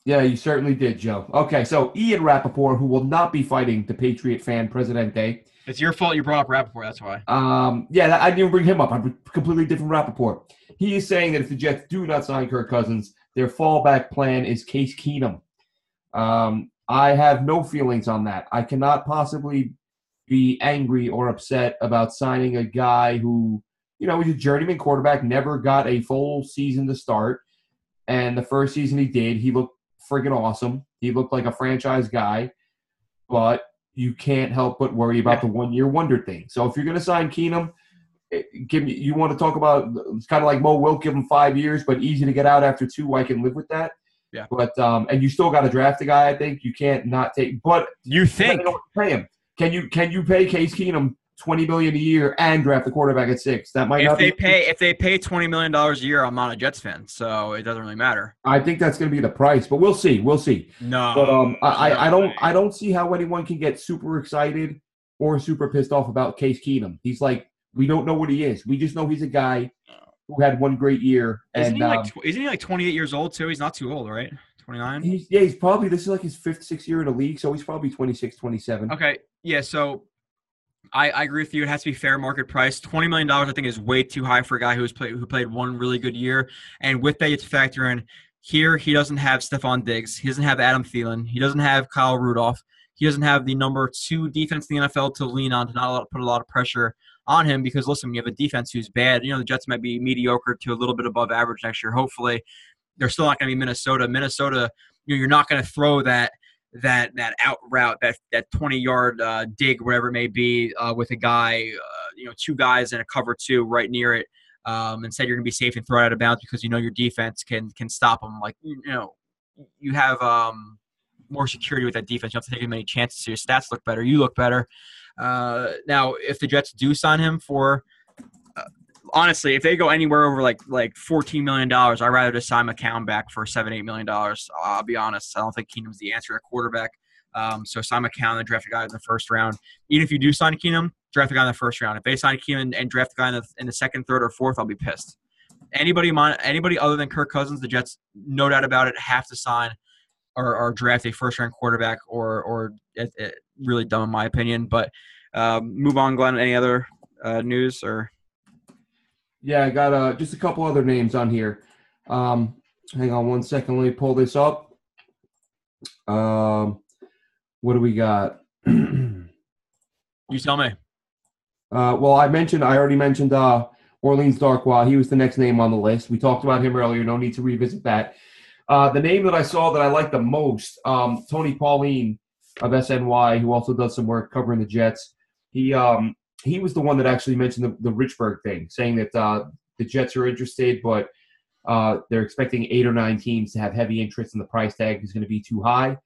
S5: Yeah, you certainly did, Joe. Okay, so Ian Rappaport, who will not be fighting the Patriot fan Presidente.
S4: It's your fault you brought up Rappaport. That's why.
S5: I didn't bring him up. I'm a completely different Rappaport. He is saying that if the Jets do not sign Kirk Cousins, their fallback plan is Case Keenum. I have no feelings on that. I cannot possibly be angry or upset about signing a guy who, he's a journeyman quarterback, never got a full season to start. And the first season he did, he looked friggin' awesome. He looked like a franchise guy. But you can't help but worry about the one-year wonder thing. So if you're going to sign Keenum, you want to talk about, it's kind of like Mo Wilk, give him 5 years, but easy to get out after 2. I can live with that.
S4: Yeah.
S5: But and you still got to draft a guy. I think you can't not take. But
S4: you think
S5: pay him? Can you pay Case Keenum $20 million a year and draft the quarterback at 6? That might not.
S4: If they pay $20 million a year, I'm not a Jets fan, so it doesn't really matter.
S5: I think that's going to be the price, but we'll see. We'll see.
S4: No,
S5: but I don't see how anyone can get super excited or super pissed off about Case Keenum. He's like, we don't know what he is. We just know he's a guy who had one great year.
S4: Isn't he like 28 years old too? He's not too old, right? 29?
S5: He's probably, this is like his 5th, 6th year in the league, so he's probably 26, 27.
S4: Okay, yeah, so I agree with you. It has to be fair market price. $20 million, I think, is way too high for a guy who played one really good year. And with that, you have to factor in here, he doesn't have Stephon Diggs. He doesn't have Adam Thielen. He doesn't have Kyle Rudolph. He doesn't have the number 2 defense in the NFL to lean on to not put a lot of pressure on him because, listen, you have a defense who's bad. The Jets might be mediocre to a little bit above average next year, hopefully. They're still not going to be Minnesota. Minnesota, you're not going to throw that out route, that 20-yard dig, whatever it may be, with a guy, 2 guys in a cover 2 right near it. Instead, you're going to be safe and throw it out of bounds because your defense can stop them. Like, you have more security with that defense. You don't have to take as many chances so your stats look better. You look better. Now, if the Jets do sign him for honestly, if they go anywhere over like $14 million, I'd rather just sign McCown back for $7-8 million. I'll be honest. I don't think Keenum's the answer at quarterback. So sign McCown and draft a guy in the first round. Even if you do sign Keenum, draft a guy in the first round. If they sign Keenum and draft a guy in the second, third, or fourth, I'll be pissed. Anybody other than Kirk Cousins, the Jets, no doubt about it, have to sign or draft a first-round quarterback or really dumb in my opinion. But move on, Glenn. Any other news or –
S5: Yeah, I got just a couple other names on here. Hang on one second. Let me pull this up. What do we got?
S4: You tell me.
S5: Well, I already mentioned Orleans Darkwa. He was the next name on the list. We talked about him earlier. No need to revisit that. The name that I saw that I like the most, Tony Pauline of SNY, who also does some work covering the Jets. He was the one that actually mentioned the Richburg thing, saying that the Jets are interested, but they're expecting 8 or 9 teams to have heavy interest, and the price tag is going to be too high.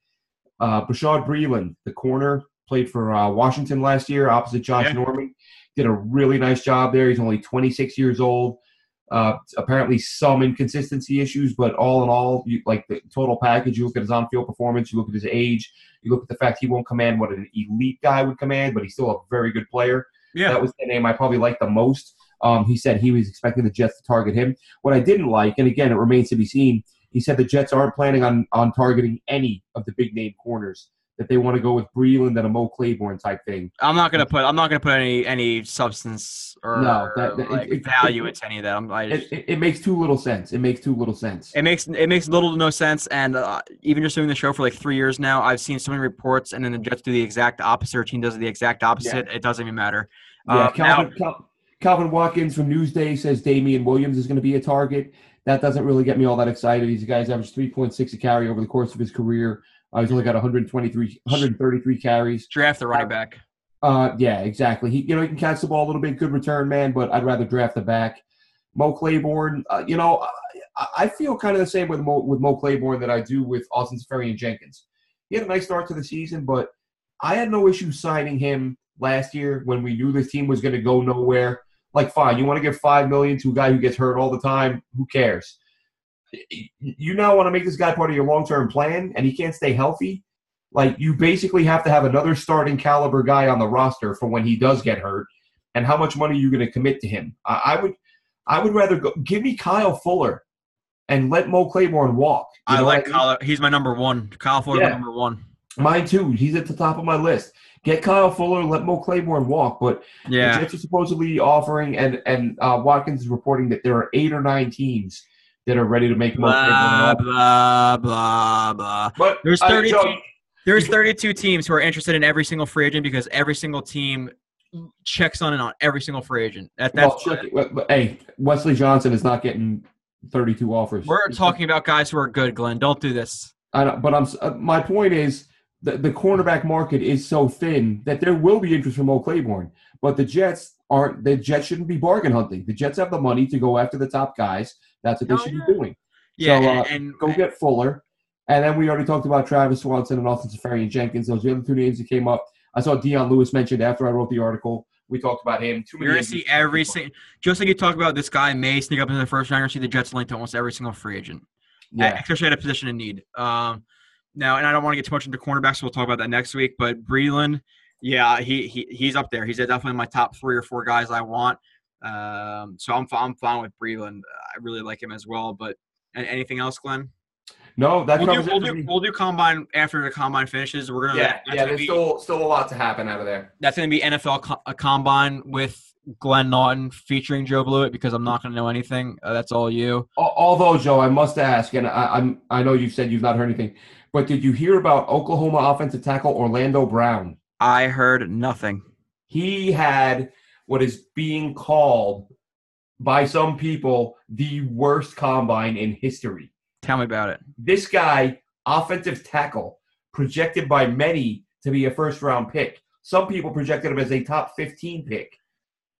S5: Bashad Breeland, the corner, played for Washington last year opposite Josh Norman. Did a really nice job there. He's only 26 years old. Apparently some inconsistency issues, but all in all, like the total package, you look at his on-field performance, you look at his age, you look at the fact he won't command what an elite guy would command, but he's still a very good player. Yeah. That was the name I probably liked the most. He said he was expecting the Jets to target him. What I didn't like, and again, it remains to be seen, he said the Jets aren't planning on targeting any of the big-name corners, that they want to go with Breeland and a Mo Claiborne type thing.
S4: I'm not gonna put any substance or value into any of that.
S5: It makes too little sense. It makes
S4: little to no sense. And even just doing the show for like 3 years now, I've seen so many reports, and then the Jets do the exact opposite, or team does the exact opposite. Yeah. It doesn't even matter.
S5: Calvin Watkins from Newsday says Damian Williams is going to be a target. That doesn't really get me all that excited. These guys averaged 3.6 a carry over the course of his career. He's only got 133 carries.
S4: Draft the running back.
S5: Yeah, exactly. He can catch the ball a little bit, good return man, but I'd rather draft the back. Mo Claiborne, I feel kind of the same with Mo Claiborne that I do with Austin Seferian-Jenkins. He had a nice start to the season, but I had no issue signing him last year when we knew this team was going to go nowhere. Like, fine, you want to give $5 million to a guy who gets hurt all the time? Who cares? You now want to make this guy part of your long-term plan, and he can't stay healthy? Like, you basically have to have another starting caliber guy on the roster for when he does get hurt. And how much money are you going to commit to him? I would rather give me Kyle Fuller. and let Mo Claiborne walk. You
S4: I
S5: know
S4: like
S5: what I mean?
S4: Kyle. He's my number one. Kyle Fuller's my number one.
S5: Mine too. He's at the top of my list. Get Kyle Fuller, let Mo Claiborne walk. But the Jets are supposedly offering, and Watkins is reporting that there are 8 or 9 teams that are ready to make Mo Claiborne an offer.
S4: Blah, blah, blah.
S5: But
S4: there's 32 teams who are interested in every single free agent because every single team checks on every single free agent.
S5: Hey, Wesley Johnson is not getting 32 offers.
S4: We're talking about guys who are good, Glenn. Don't do this.
S5: I know, but my point is the cornerback market is so thin that there will be interest from Mo Claiborne, but the Jets aren't. The Jets shouldn't be bargain hunting. The Jets have the money to go after the top guys. That's what they should be doing.
S4: Yeah,
S5: so go get Fuller, and then we already talked about Travis Swanson and Austin Seferian-Jenkins. Those are the other 2 names that came up. I saw Dion Lewis mentioned after I wrote the article. We talked about him.
S4: You're going to see every single – just like you talk about this guy may sneak up in the first round, you're going to see the Jets linked to almost every single free agent, especially at a position in need. Now, and I don't want to get too much into cornerbacks, so we'll talk about that next week. But Breeland, he's up there. He's definitely in my top 3 or 4 guys I want. So I'm fine with Breeland. I really like him as well. But anything else, Glenn?
S5: No,
S4: we'll do combine after the combine finishes. We're gonna
S5: there's still a lot to happen out of there.
S4: That's gonna be NFL combine with Glenn Naughton featuring Joe Blewett because I'm not gonna know anything. That's all you.
S5: Although Joe, I must ask, and I know you've said you've not heard anything, but did you hear about Oklahoma offensive tackle Orlando Brown?
S4: I heard nothing.
S5: He had what is being called by some people the worst combine in history.
S4: Tell me about it.
S5: This guy, offensive tackle, projected by many to be a first-round pick. Some people projected him as a top 15 pick.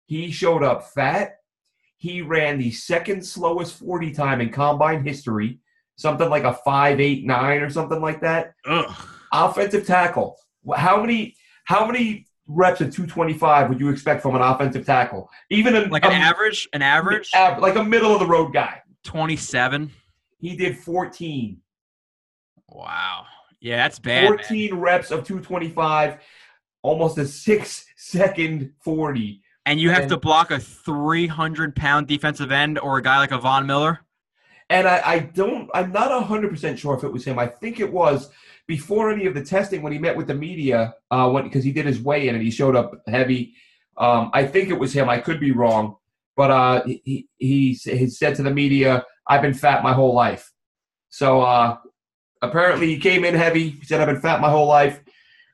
S5: He showed up fat. He ran the second slowest 40 time in combine history, something like a 5.89 or something like that.
S4: Ugh.
S5: Offensive tackle. How many reps at 225 would you expect from an offensive tackle? Even an
S4: average,
S5: like a middle-of-the-road guy.
S4: 27.
S5: He did 14.
S4: Wow. Yeah, that's bad.
S5: 14 reps of 225, almost a 6-second 40.
S4: And you have to block a 300-pound defensive end or a guy like a Von Miller?
S5: And I'm not 100% sure if it was him. I think it was before any of the testing when he met with the media, because he did his weigh-in and he showed up heavy. I think it was him. I could be wrong. But he said to the media, I've been fat my whole life. So apparently he came in heavy. He said, I've been fat my whole life.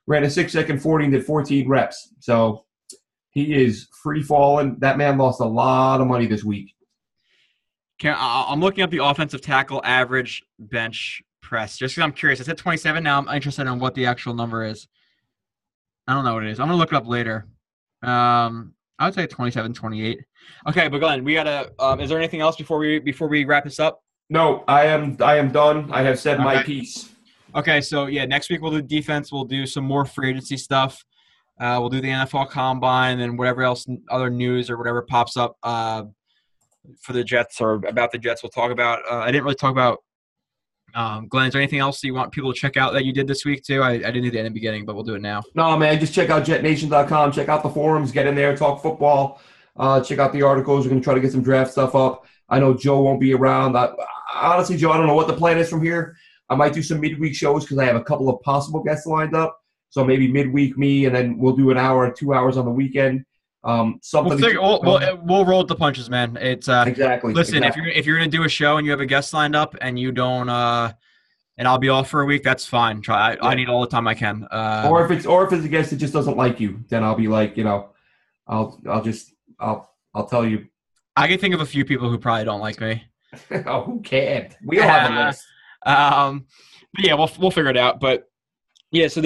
S5: Ran a 6-second 40 and did 14 reps. So he is free falling. That man lost a lot of money this week.
S4: I'm looking up the offensive tackle average bench press just because I'm curious. I said 27. Now I'm interested in what the actual number is. I don't know what it is. I'm going to look it up later. I would say 27, 28. Okay, but Glenn, we gotta. Is there anything else before we wrap this up?
S5: No, I am done. I have said my piece.
S4: Okay, so next week we'll do defense. We'll do some more free agency stuff. We'll do the NFL Combine and whatever else, other news or whatever pops up for the Jets or about the Jets. We'll talk about. I didn't really talk about. Glenn, is there anything else you want people to check out that you did this week too? I didn't do that in the beginning, but we'll do it now.
S5: No, man, just check out JetNation.com. Check out the forums. Get in there. Talk football. Check out the articles. We're going to try to get some draft stuff up. I know Joe won't be around. Honestly, Joe, I don't know what the plan is from here. I might do some midweek shows because I have a couple of possible guests lined up. So maybe midweek me, and then we'll do an hour or 2 hours on the weekend. We'll
S4: roll with the punches, man. It's
S5: exactly.
S4: Listen, if you're gonna do a show and you have a guest lined up and you don't, and I'll be off for a week, that's fine. I need all the time I can.
S5: Or if it's a guest that just doesn't like you, then I'll be like, I'll tell you.
S4: I can think of a few people who probably don't like me.
S5: Oh, who can't? We all have a list.
S4: But yeah, we'll figure it out. But yeah, so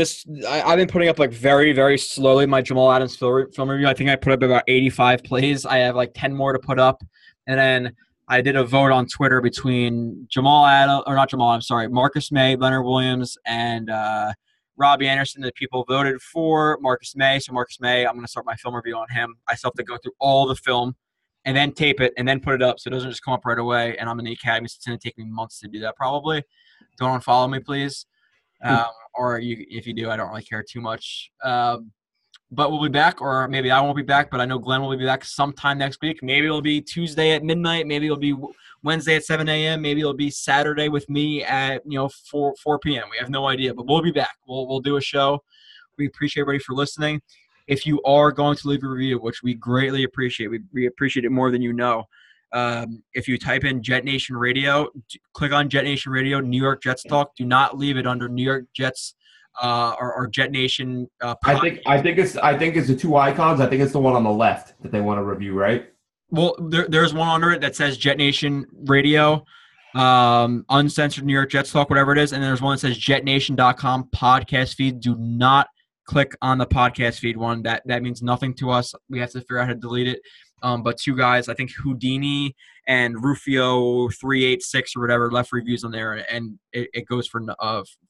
S4: I've been putting up like very, very slowly my Jamal Adams film review. I think I put up about 85 plays. I have like 10 more to put up. And then I did a vote on Twitter between Marcus May, Leonard Williams, and Robbie Anderson. The people voted for Marcus May. So Marcus May, I'm going to start my film review on him. I still have to go through all the film and then tape it and then put it up so it doesn't just come up right away. And I'm in the academy, so it's going to take me months to do that probably. Don't unfollow me, please. Or if you do, I don't really care too much. But but we'll be back, or maybe I won't be back, but I know Glenn will be back sometime next week. Maybe it'll be Tuesday at midnight. Maybe it'll be Wednesday at 7 a.m. Maybe it'll be Saturday with me at 4 p.m. We have no idea, but we'll be back. We'll do a show. We appreciate everybody for listening. If you are going to leave a review, which we greatly appreciate, we appreciate it more than you know. If you type in JetNation Radio, click on JetNation Radio, New York Jets Talk. Do not leave it under New York Jets or JetNation.
S5: I think it's the two icons. I think it's the one on the left that they want to review, right?
S4: Well, there's one under it that says JetNation Radio, uncensored New York Jets Talk, whatever it is, and there's one that says JetNation.com podcast feed. Do not click on the podcast feed one. That means nothing to us. We have to figure out how to delete it. But two guys, I think Houdini and Rufio 386 or whatever, left reviews on there, and it goes for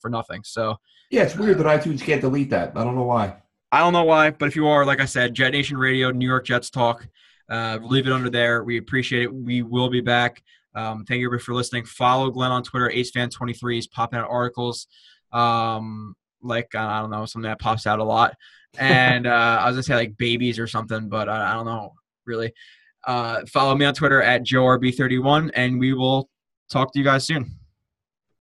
S4: nothing. So
S5: yeah, it's weird that iTunes can't delete that. I don't know why.
S4: I don't know why, but if you are, like I said, JetNation Radio, New York Jets Talk, leave it under there. We appreciate it. We will be back. Thank you everybody for listening. Follow Glenn on Twitter, AceFan23. He's popping out articles. Like, I don't know, something that pops out a lot. And I was going to say like babies or something, but I don't know really. Follow me on Twitter at JoeRB31, and we will talk to you guys soon.